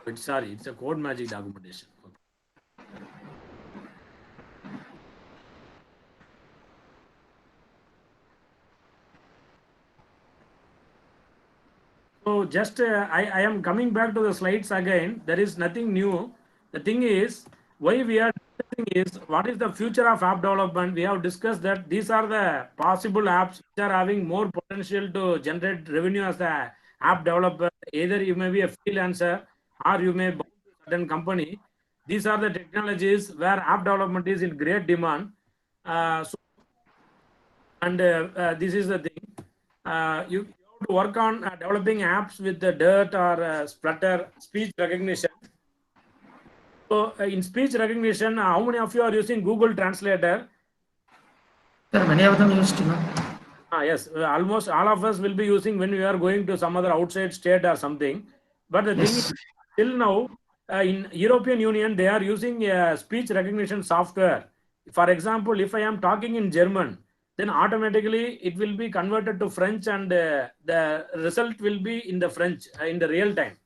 It's a code magic documentation. So just I am coming back to the slides again. There is nothing new. The thing is, why we are discussing is what is the future of app development. We have discussed that these are the possible apps which are having more potential to generate revenue as an app developer. Either you may be a freelancer or you may belong to a certain company. These are the technologies where app development is in great demand. This is the thing. You have to work on developing apps with the DIRT or Flutter speech recognition. So in speech recognition, how many of you are using Google Translator? Sir, many of them used to know. Yes, almost all of us will be using when we are going to some other outside state or something. But the thing is, till now, in European Union, they are using speech recognition software. For example, if I am talking in German, then automatically it will be converted to French and the result will be in the French in the real time.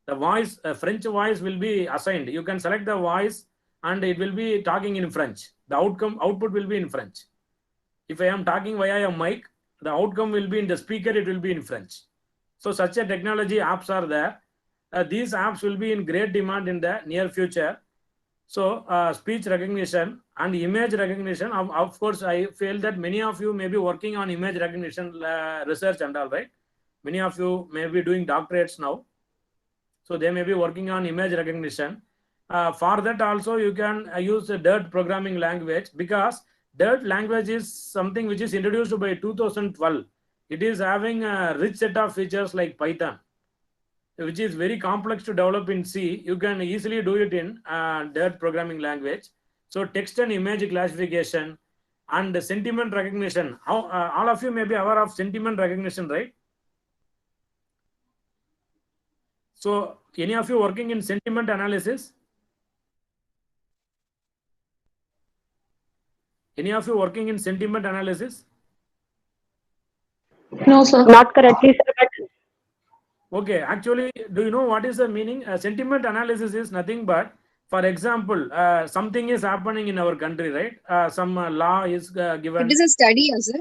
The voice, French voice will be assigned. You can select the voice and it will be talking in French. The output will be in French. If I am talking via a mic, the outcome will be in the speaker, it will be in French. So such a technology apps are there. These apps will be in great demand in the near future. So speech recognition and image recognition, of course, I feel that many of you may be working on image recognition research and all, right? Many of you may be doing doctorates now. So they may be working on image recognition. For that also, you can use the DIRT programming language, because DIRT language is something which is introduced by 2012. It is having a rich set of features like Python, which is very complex to develop in C. You can easily do it in DIRT programming language. So text and image classification and the sentiment recognition. All of you may be aware of sentiment recognition, right? So any of you working in sentiment analysis? Any of you working in sentiment analysis? No, sir. Not correctly, sir, but Okay, actually, do you know what is the meaning? Sentiment analysis is nothing but, for example, something is happening in our country, right? Some law is given. It is a study, sir.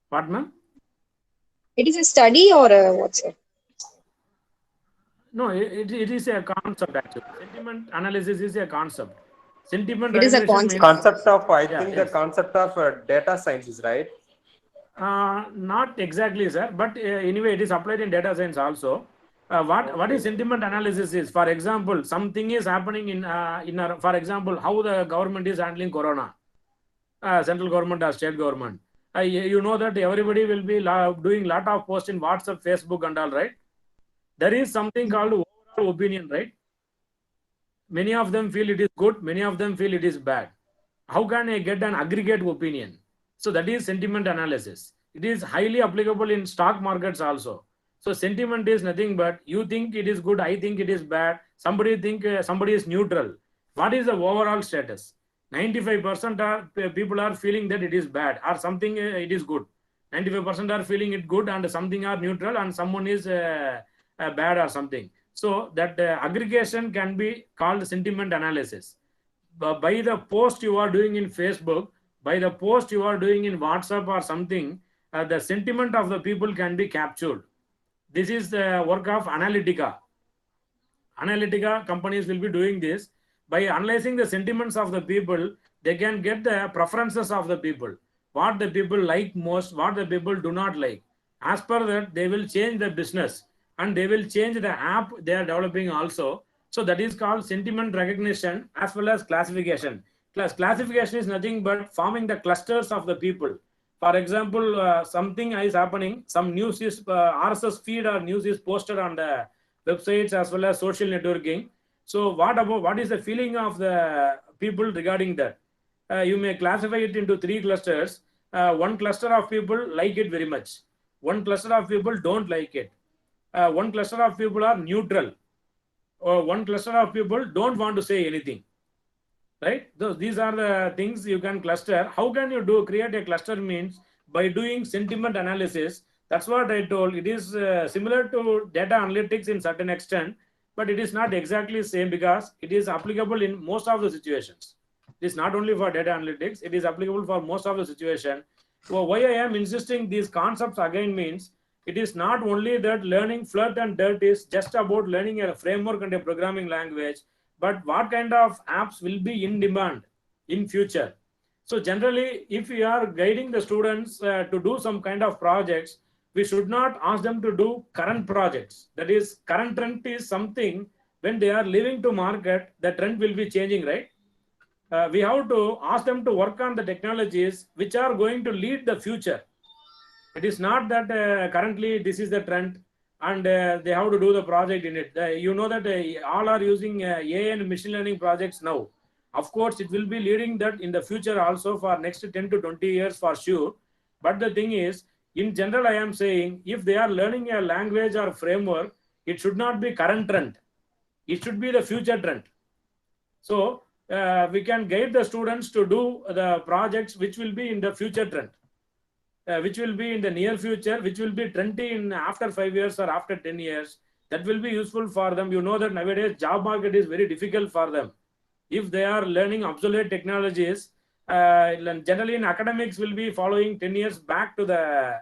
What, ma'am? It is a study or what, sir? No, it is a concept actually. Sentiment analysis is a concept. Sentiment It is a recognition means Concept of, I Yeah, think yes. the concept of data science is right. Not exactly, sir, but anyway, it is applied in data science also. What is sentiment analysis is, for example, something is happening in our, for example, how the government is handling corona, central government or state government. You know that everybody will be doing lot of posts in WhatsApp, Facebook, and all, right? There is something called overall opinion, right? Many of them feel it is good, many of them feel it is bad. How can I get an aggregate opinion? So that is sentiment analysis. It is highly applicable in stock markets also. So sentiment is nothing but you think it is good, I think it is bad, somebody think somebody is neutral. What is the overall status? 95% are people are feeling that it is bad, or something it is good. 95% are feeling it good, and something are neutral, and someone is bad or something. So that aggregation can be called sentiment analysis. By the post you are doing in Facebook, by the post you are doing in WhatsApp or something, the sentiment of the people can be captured. This is the work of Analytica. Analytica companies will be doing this. By analyzing the sentiments of the people, they can get the preferences of the people. What the people like most, what the people do not like. As per that, they will change the business, and they will change the app they are developing also. So that is called sentiment recognition as well as classification. Classification is nothing but forming the clusters of the people. For example, something is happening, some news is RSS feed or news is posted on the websites as well as social networking. So what is the feeling of the people regarding that? You may classify it into 3 clusters. One cluster of people like it very much. One cluster of people don't like it. One cluster of people are neutral. Or one cluster of people don't want to say anything. Right? These are the things you can cluster. How can you create a cluster means by doing sentiment analysis. That's what I told. It is similar to data analytics in certain extent, but it is not exactly same because it is applicable in most of the situations. It is not only for data analytics, it is applicable for most of the situation. So why I am insisting these concepts again means it is not only that learning flirt and dirt is just about learning a framework and a programming language, but what kind of apps will be in demand in future. So generally, if we are guiding the students to do some kind of projects, we should not ask them to do current projects. That is, current trend is something when they are leaving to market, the trend will be changing, right? We have to ask them to work on the technologies which are going to lead the future. It is not that currently this is the trend and they have to do the project in it. You know that all are using AI and machine learning projects now. Of course, it will be leading that in the future also for next 10 to 20 years for sure. But the thing is, in general, I am saying if they are learning a language or framework, it should not be current trend. It should be the future trend. So we can guide the students to do the projects which will be in the future trend. Which will be in the near future, which will be trendy in after 5 years or after 10 years. That will be useful for them. You know that nowadays job market is very difficult for them. If they are learning obsolete technologies, generally in academics will be following 10 years back to the,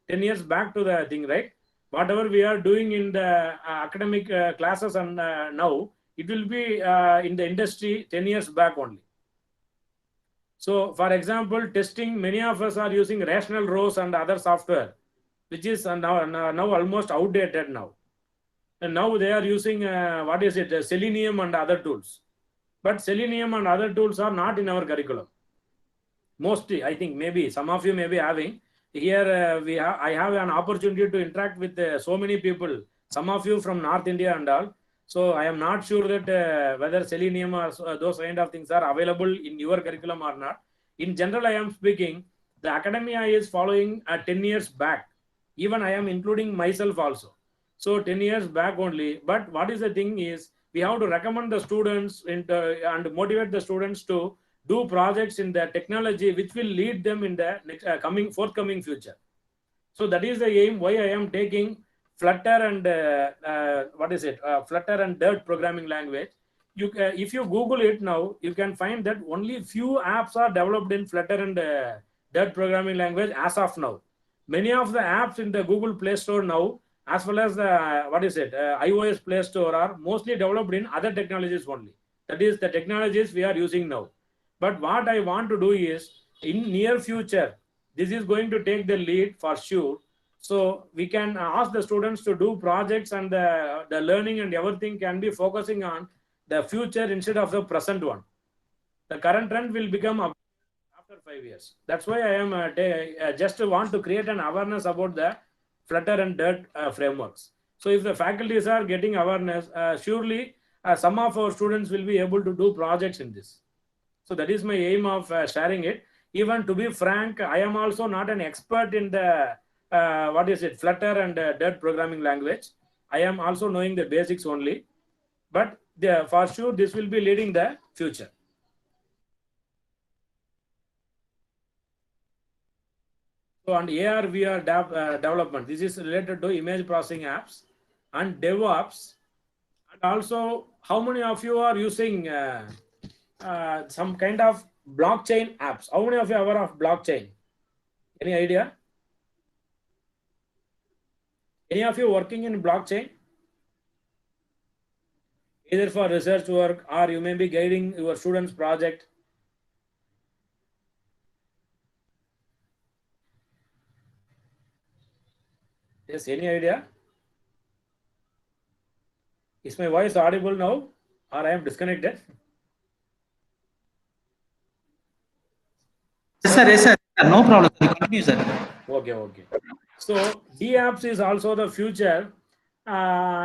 10 years back to the thing, right? Whatever we are doing in the academic classes and now, it will be in the industry 10 years back only. So, for example, testing, many of us are using Rational Rose and other software, which is now almost outdated now. And now they are using, Selenium and other tools. But Selenium and other tools are not in our curriculum. Mostly, I think maybe, some of you may be having. Here, I have an opportunity to interact with so many people, some of you from North India and all. So I am not sure that whether Selenium or those kind of things are available in your curriculum or not. In general, I am speaking, the academia is following 10 years back. Even I am including myself also. So 10 years back only. But what is the thing is, we have to recommend the students and motivate the students to do projects in the technology which will lead them in the next, forthcoming future. So that is the aim why I am taking Flutter and Flutter and Dart programming language. If you Google it now, you can find that only few apps are developed in Flutter and Dart programming language as of now. Many of the apps in the Google Play Store now, as well as the iOS Play Store, are mostly developed in other technologies only. That is the technologies we are using now. But what I want to do is, in near future, this is going to take the lead for sure. So we can ask the students to do projects, and the learning and everything can be focusing on the future instead of the present one. The current trend will become after 5 years. That's why I am just want to create an awareness about the Flutter and Dart frameworks. So if the faculties are getting awareness, surely some of our students will be able to do projects in this. So that is my aim of sharing it. Even to be frank, I am also not an expert in the Flutter and Dart programming language. I am also knowing the basics only, but for sure this will be leading the future. So on AR VR development, this is related to image processing apps and DevOps, and also how many of you are using some kind of blockchain apps? How many of you are aware of blockchain? Any idea? Any of you working in blockchain? Either for research work, or you may be guiding your students' project. Yes, any idea? Is my voice audible now, or I am disconnected? Yes, sir. No problem. Continue, sir. Okay. So DApps is also the future.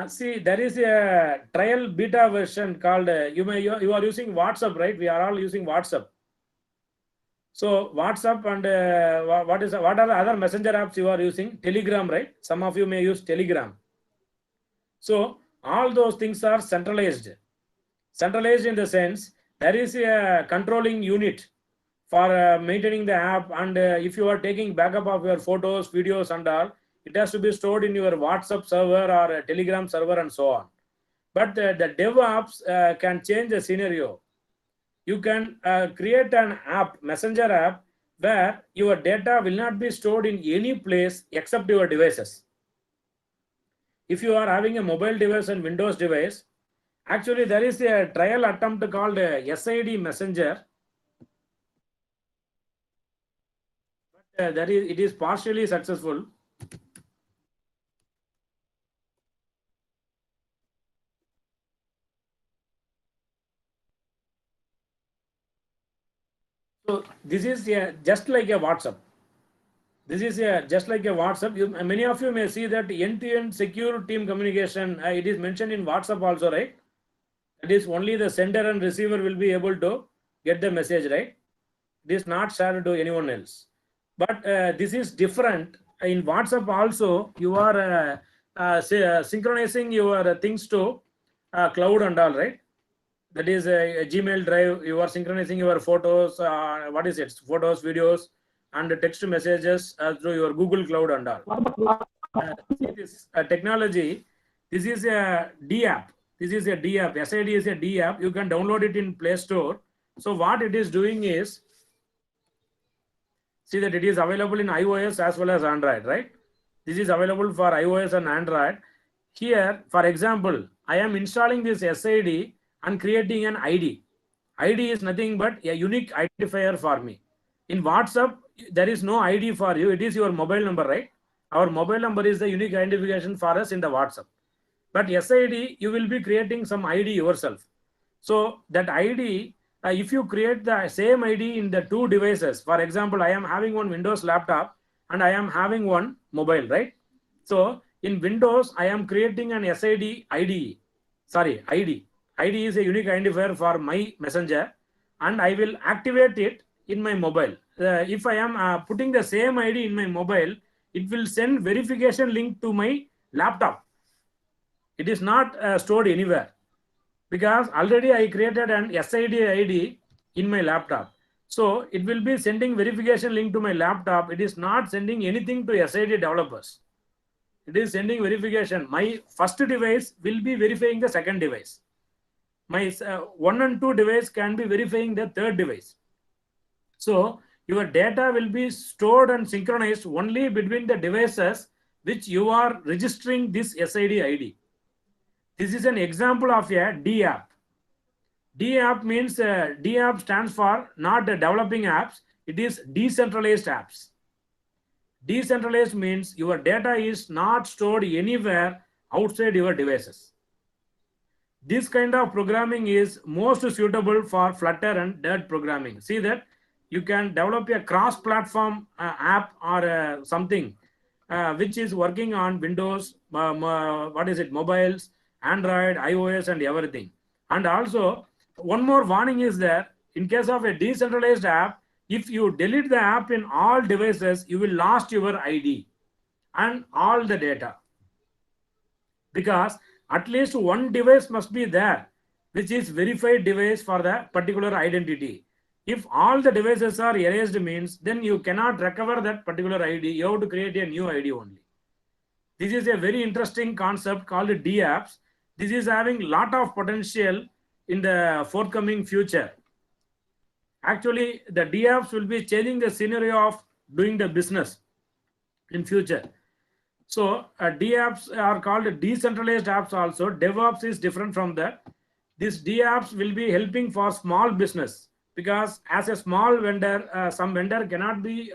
See, there is a trial beta version called, you are using WhatsApp, right? We are all using WhatsApp. So WhatsApp and what are the other messenger apps you are using? Telegram, right? Some of you may use Telegram. So all those things are centralized. Centralized in the sense, there is a controlling unit for maintaining the app, and if you are taking backup of your photos, videos and all, it has to be stored in your WhatsApp server or a Telegram server and so on. But the DevOps can change the scenario. You can create an app, messenger app, where your data will not be stored in any place except your devices. If you are having a mobile device and Windows device, actually there is a trial attempt called SID Messenger. But it is partially successful. So this is just like a WhatsApp. This is just like a WhatsApp. Many of you may see that end-to-end secure team communication. It is mentioned in WhatsApp also, right? That is only the sender and receiver will be able to get the message, right? It is not shared to anyone else. But this is different. In WhatsApp also, you are synchronizing your things to cloud and all, right? That is a Gmail Drive. You are synchronizing your photos, photos, videos, and text messages through your Google Cloud and all. This technology, this is a DApp. This is a DApp. SID is a DApp. You can download it in Play Store. So what it is doing is, see that it is available in iOS as well as Android, right? This is available for iOS and Android. Here, for example, I am installing this SID and creating an ID. ID is nothing but a unique identifier for me. In WhatsApp, there is no ID for you. It is your mobile number, right? Our mobile number is the unique identification for us in the WhatsApp. But SID, you will be creating some ID yourself. So that ID, if you create the same ID in the two devices, for example, I am having one Windows laptop and I am having one mobile, right? So in Windows, I am creating an SID ID. ID is a unique identifier for my messenger, and I will activate it in my mobile. If I am putting the same ID in my mobile, it will send verification link to my laptop. It is not stored anywhere, because already I created an SID ID in my laptop. So it will be sending verification link to my laptop. It is not sending anything to SID developers. It is sending verification. My first device will be verifying the second device. My 1 and 2 device can be verifying the third device. So your data will be stored and synchronized only between the devices which you are registering this SID ID. This is an example of a DApp. DApp means DApp stands for not developing apps. It is decentralized apps. Decentralized means your data is not stored anywhere outside your devices. This kind of programming is most suitable for Flutter and Dart programming. See that you can develop a cross-platform app or something which is working on Windows, mobiles, Android, iOS, and everything. And also, one more warning is that in case of a decentralized app, if you delete the app in all devices, you will lose your ID and all the data. Because at least one device must be there, which is verified device for the particular identity. If all the devices are erased means, then you cannot recover that particular ID. You have to create a new ID only. This is a very interesting concept called DApps. This is having a lot of potential in the forthcoming future. Actually, the DApps will be changing the scenario of doing the business in future. So DApps are called decentralized apps also. DevOps is different from that. These DApps will be helping for small business, because as a small vendor, some vendor cannot be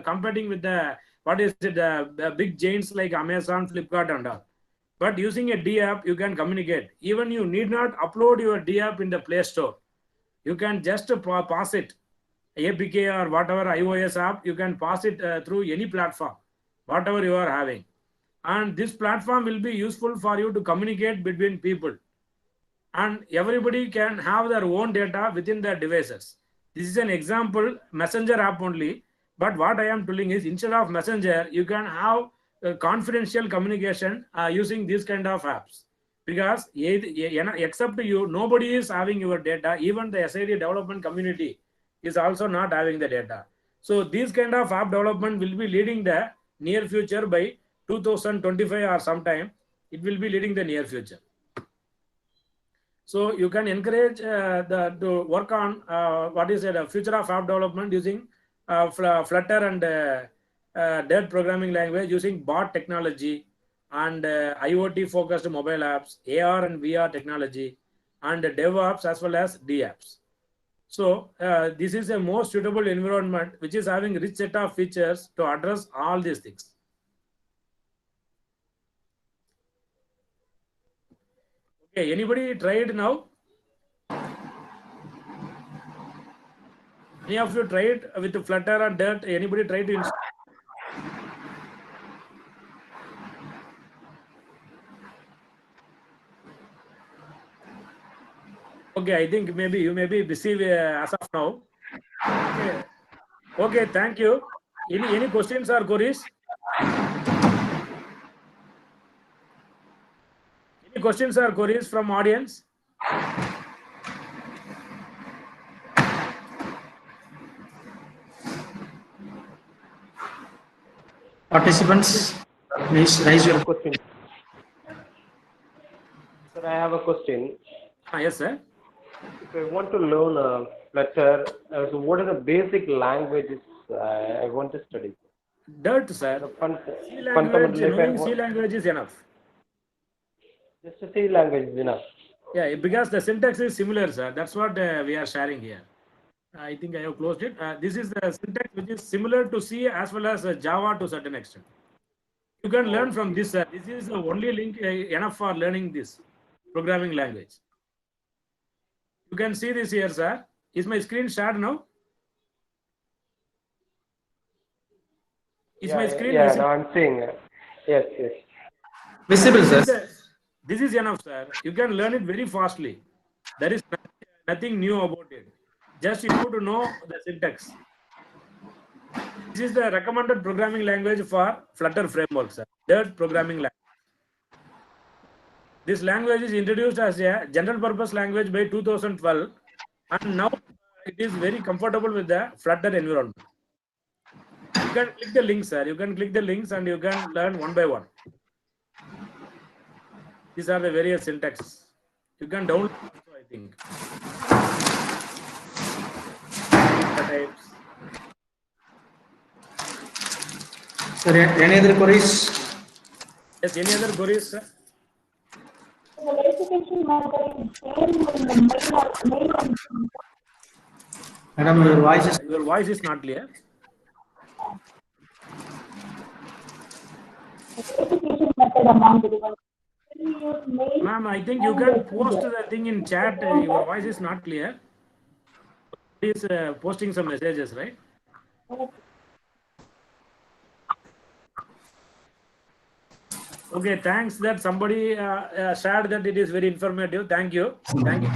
competing with the big giants like Amazon, Flipkart and all. But using a DApp, you can communicate. Even you need not upload your DApp in the Play Store. You can just pass it, APK or whatever iOS app, you can pass it through any platform, whatever you are having. And this platform will be useful for you to communicate between people. And everybody can have their own data within their devices. This is an example, Messenger app only. But what I am telling is, instead of Messenger, you can have confidential communication using these kind of apps. Because except you, nobody is having your data. Even the SID development community is also not having the data. So these kind of app development will be leading the near future by 2025 or sometime. It will be leading the near future. So you can encourage to work on future of app development using Flutter and Dart programming language, using bot technology and IoT focused mobile apps, AR and VR technology, and DevOps as well as DApps. So this is a more suitable environment which is having rich set of features to address all these things. Okay, anybody tried now? Any of you tried with Flutter and Dart? Anybody tried to install? Okay, I think maybe you may be busy as of now. Okay, okay, thank you. Any questions or queries? Any questions or queries from audience? Participants, please raise your question. Sir, I have a question. Yes, sir. If I want to learn Flutter, so what are the basic languages I want to study? Dart, sir. C language, knowing C language is enough. Just a C language is enough. Yeah, because the syntax is similar, sir. That's what we are sharing here. I think I have closed it. This is the syntax which is similar to C as well as Java to a certain extent. You can learn from this, sir. This is the only link enough for learning this programming language. You can see this here, sir. Is my screen shared now? Is my screen visible? Now I'm seeing it. Yes, yes. Visible, sir. This is enough, sir. You can learn it very fastly. There is nothing new about it. Just you have to know the syntax. This is the recommended programming language for Flutter framework, sir. Dart programming language. This language is introduced as a general purpose language by 2012, and now it is very comfortable with the Flutter environment. You can click the links, sir. You can click the links and you can learn one by one. These are the various syntax. You can download also, I think. Types. Sir, any other queries? Yes, any other queries, sir? The verification method is same in the mail and Madam, Your voice is not clear. verification method among the devices. When you use mail, Ma'am, I think you can post the thing in chat. Your voice is not clear. Please posting some messages, right? Okay, thanks that somebody shared that it is very informative. Thank you. Thank you.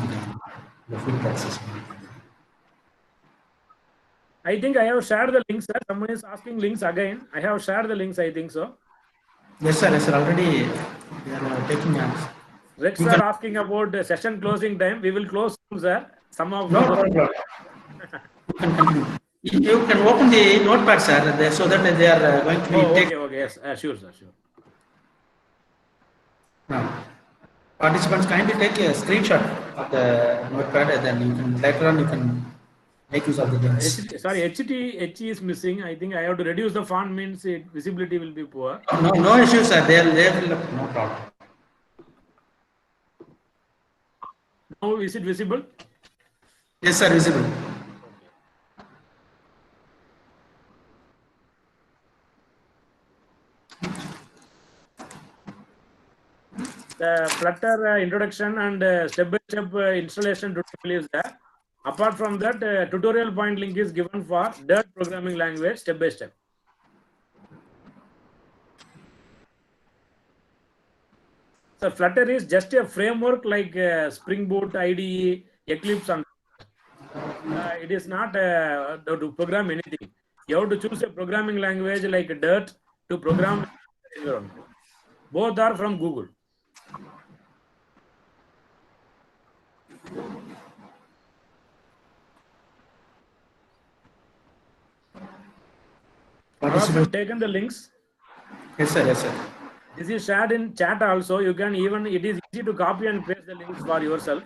I think I have shared the links, sir. Someone is asking links again. I have shared the links, I think so. Yes, sir. Yes, sir. Already they are taking hands. Rex You sir can- asking about the session closing time. We will close soon, sir. Some of No problem. You can continue. You can open the notepad, sir, so that they are going to be Oh, take. okay, okay, yes, sure, sir, sure. Now, participants kindly take a screenshot of the notepad, and then you can later on you can make use of the links. Sorry, HT is missing. I think I have to reduce the font, means it, visibility will be poor. No issues, sir. They will no problem. Now is it visible? Yes, sir. Visible. The Flutter introduction and step-by-step installation tutorial is there. Apart from that, tutorial point link is given for Dart programming language step-by-step. So Flutter is just a framework like Spring Boot, IDE, Eclipse, and it is not to program anything. You have to choose a programming language like Dart to program environment. Both are from Google. All of you have taken the links. Yes, sir. Yes, sir. This is shared in chat also. You can even, it is easy to copy and paste the links for yourself.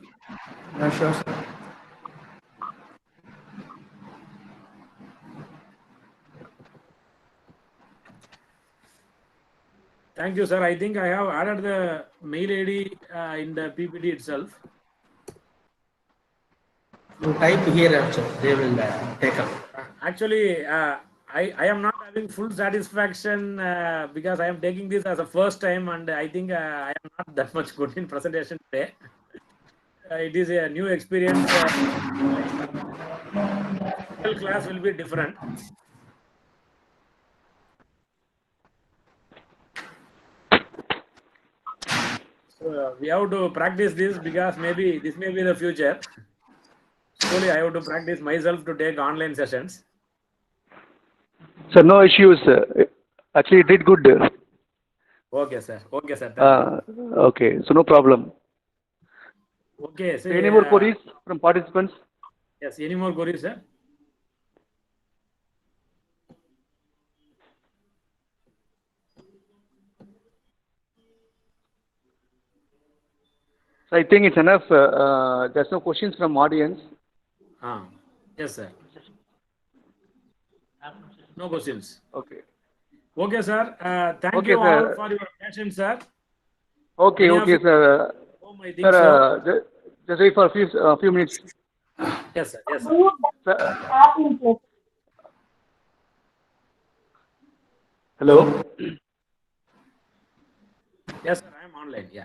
Sure, sir. Thank you, sir. I think I have added the mail ID in the PPT itself. You type here also, they will take up. Actually, I am not having full satisfaction because I am taking this as a first time, and I think I am not that much good in presentation today. It is a new experience. Class will be different. So we have to practice this because maybe this may be the future. Slowly, I have to practice myself to take online sessions. Sir, no issues. Actually, it did good. Okay, sir. Okay, sir. Okay, so no problem. Okay. So, any more queries from participants? Yes. Any more queries, sir? So I think it's enough. There's no questions from audience. Yes, sir. No questions. Okay. Okay, sir. Thank Okay, you all sir. for your patience, sir. Okay, Any okay, of you sir. home, I think so. Sir, just wait for a few minutes. Yes, sir. Yes, sir. Sir, app in place. hello. Yes, sir. I am online. Yeah.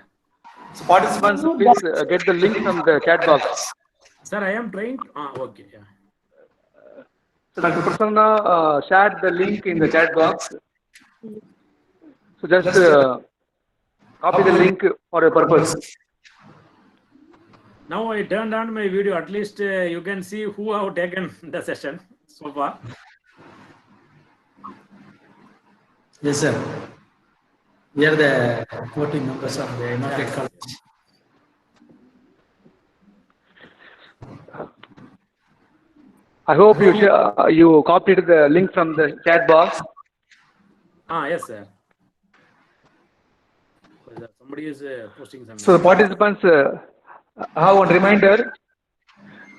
So participants, please get the link from the chat box. Sir, I am trying. Okay. Yeah. So Dr. Prasanna shared the link in the chat box. So just copy the link for a purpose. Now I turned on my video. At least you can see who have taken the session so far. Yes, sir. We are the 14 members of the Immaculate College. I hope you copied the link from the chat box. Yes, sir. Somebody is posting something. So the participants have one reminder.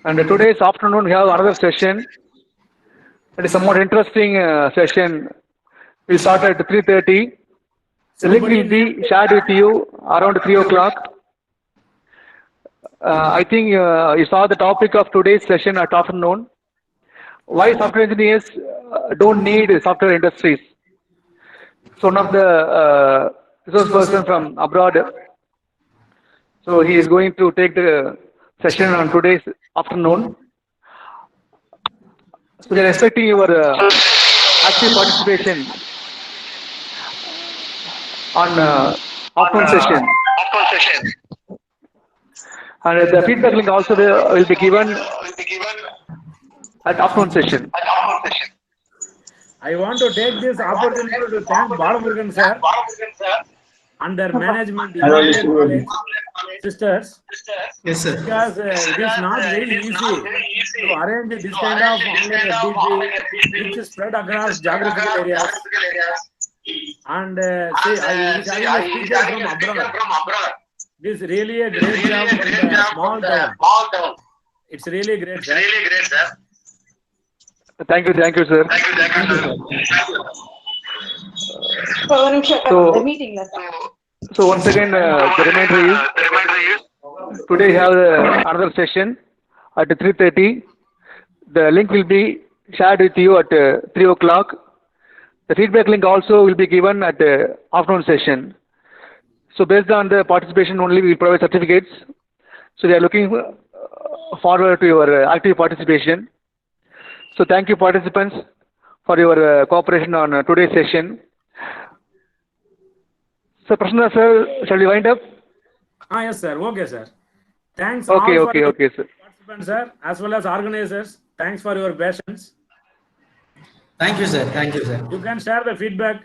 And today's afternoon we have another session. It is a more interesting session. We start at 3:30. The link will be shared with you around 3 o'clock. I think you saw the topic of today's session at afternoon. Why software engineers don't need software industries. So one of the resource person from abroad, so he is going to take the session on today's afternoon. So we are expecting your active participation on afternoon session. And the feedback link also will be given at afternoon session. I want to take this opportunity to thank Balamurugan sir and their management, Immaculate College sisters. Yes, sir. Because it is not very easy to arrange this kind of online FDP which is spread across geographical areas. And say, it is having a speaker from abroad. This is really a great job from the small town. It's really great, sir. Thank you, sir. So once again, the reminder is today we have another session at 3:30. The link will be shared with you at 3 o'clock. The feedback link also will be given at the afternoon session. So based on the participation only, we will provide certificates. So we are looking forward to your active participation. So thank you, participants, for your cooperation on today's session. So Prasanna sir, shall we wind up? Yes, sir. Okay, sir. Thanks Okay, all for sir. participants, sir, as well as organizers. Thanks for your patience. Thank you, sir. Thank you, sir. You can share the feedback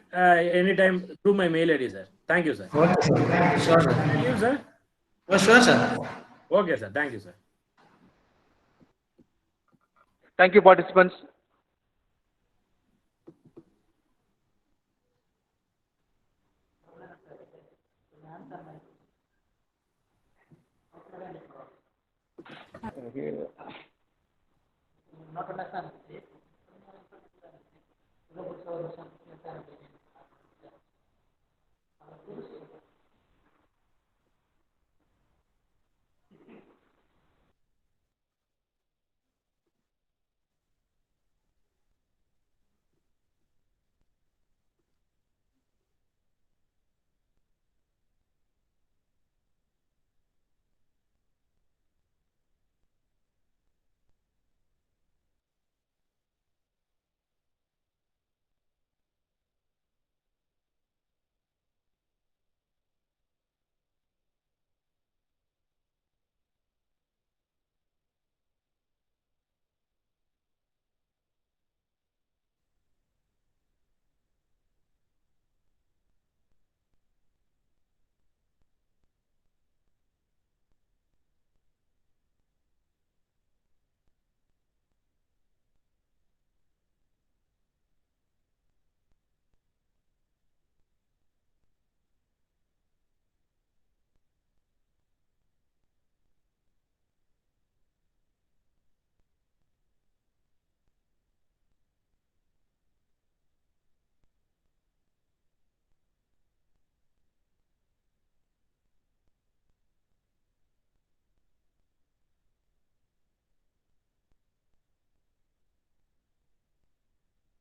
anytime through my mail ID, sir. Thank you, sir. Okay, sir. Sure, sir. Thank you, sir. Oh, sure, sir. Okay, sir. Thank you, sir. Thank you, participants. Okay.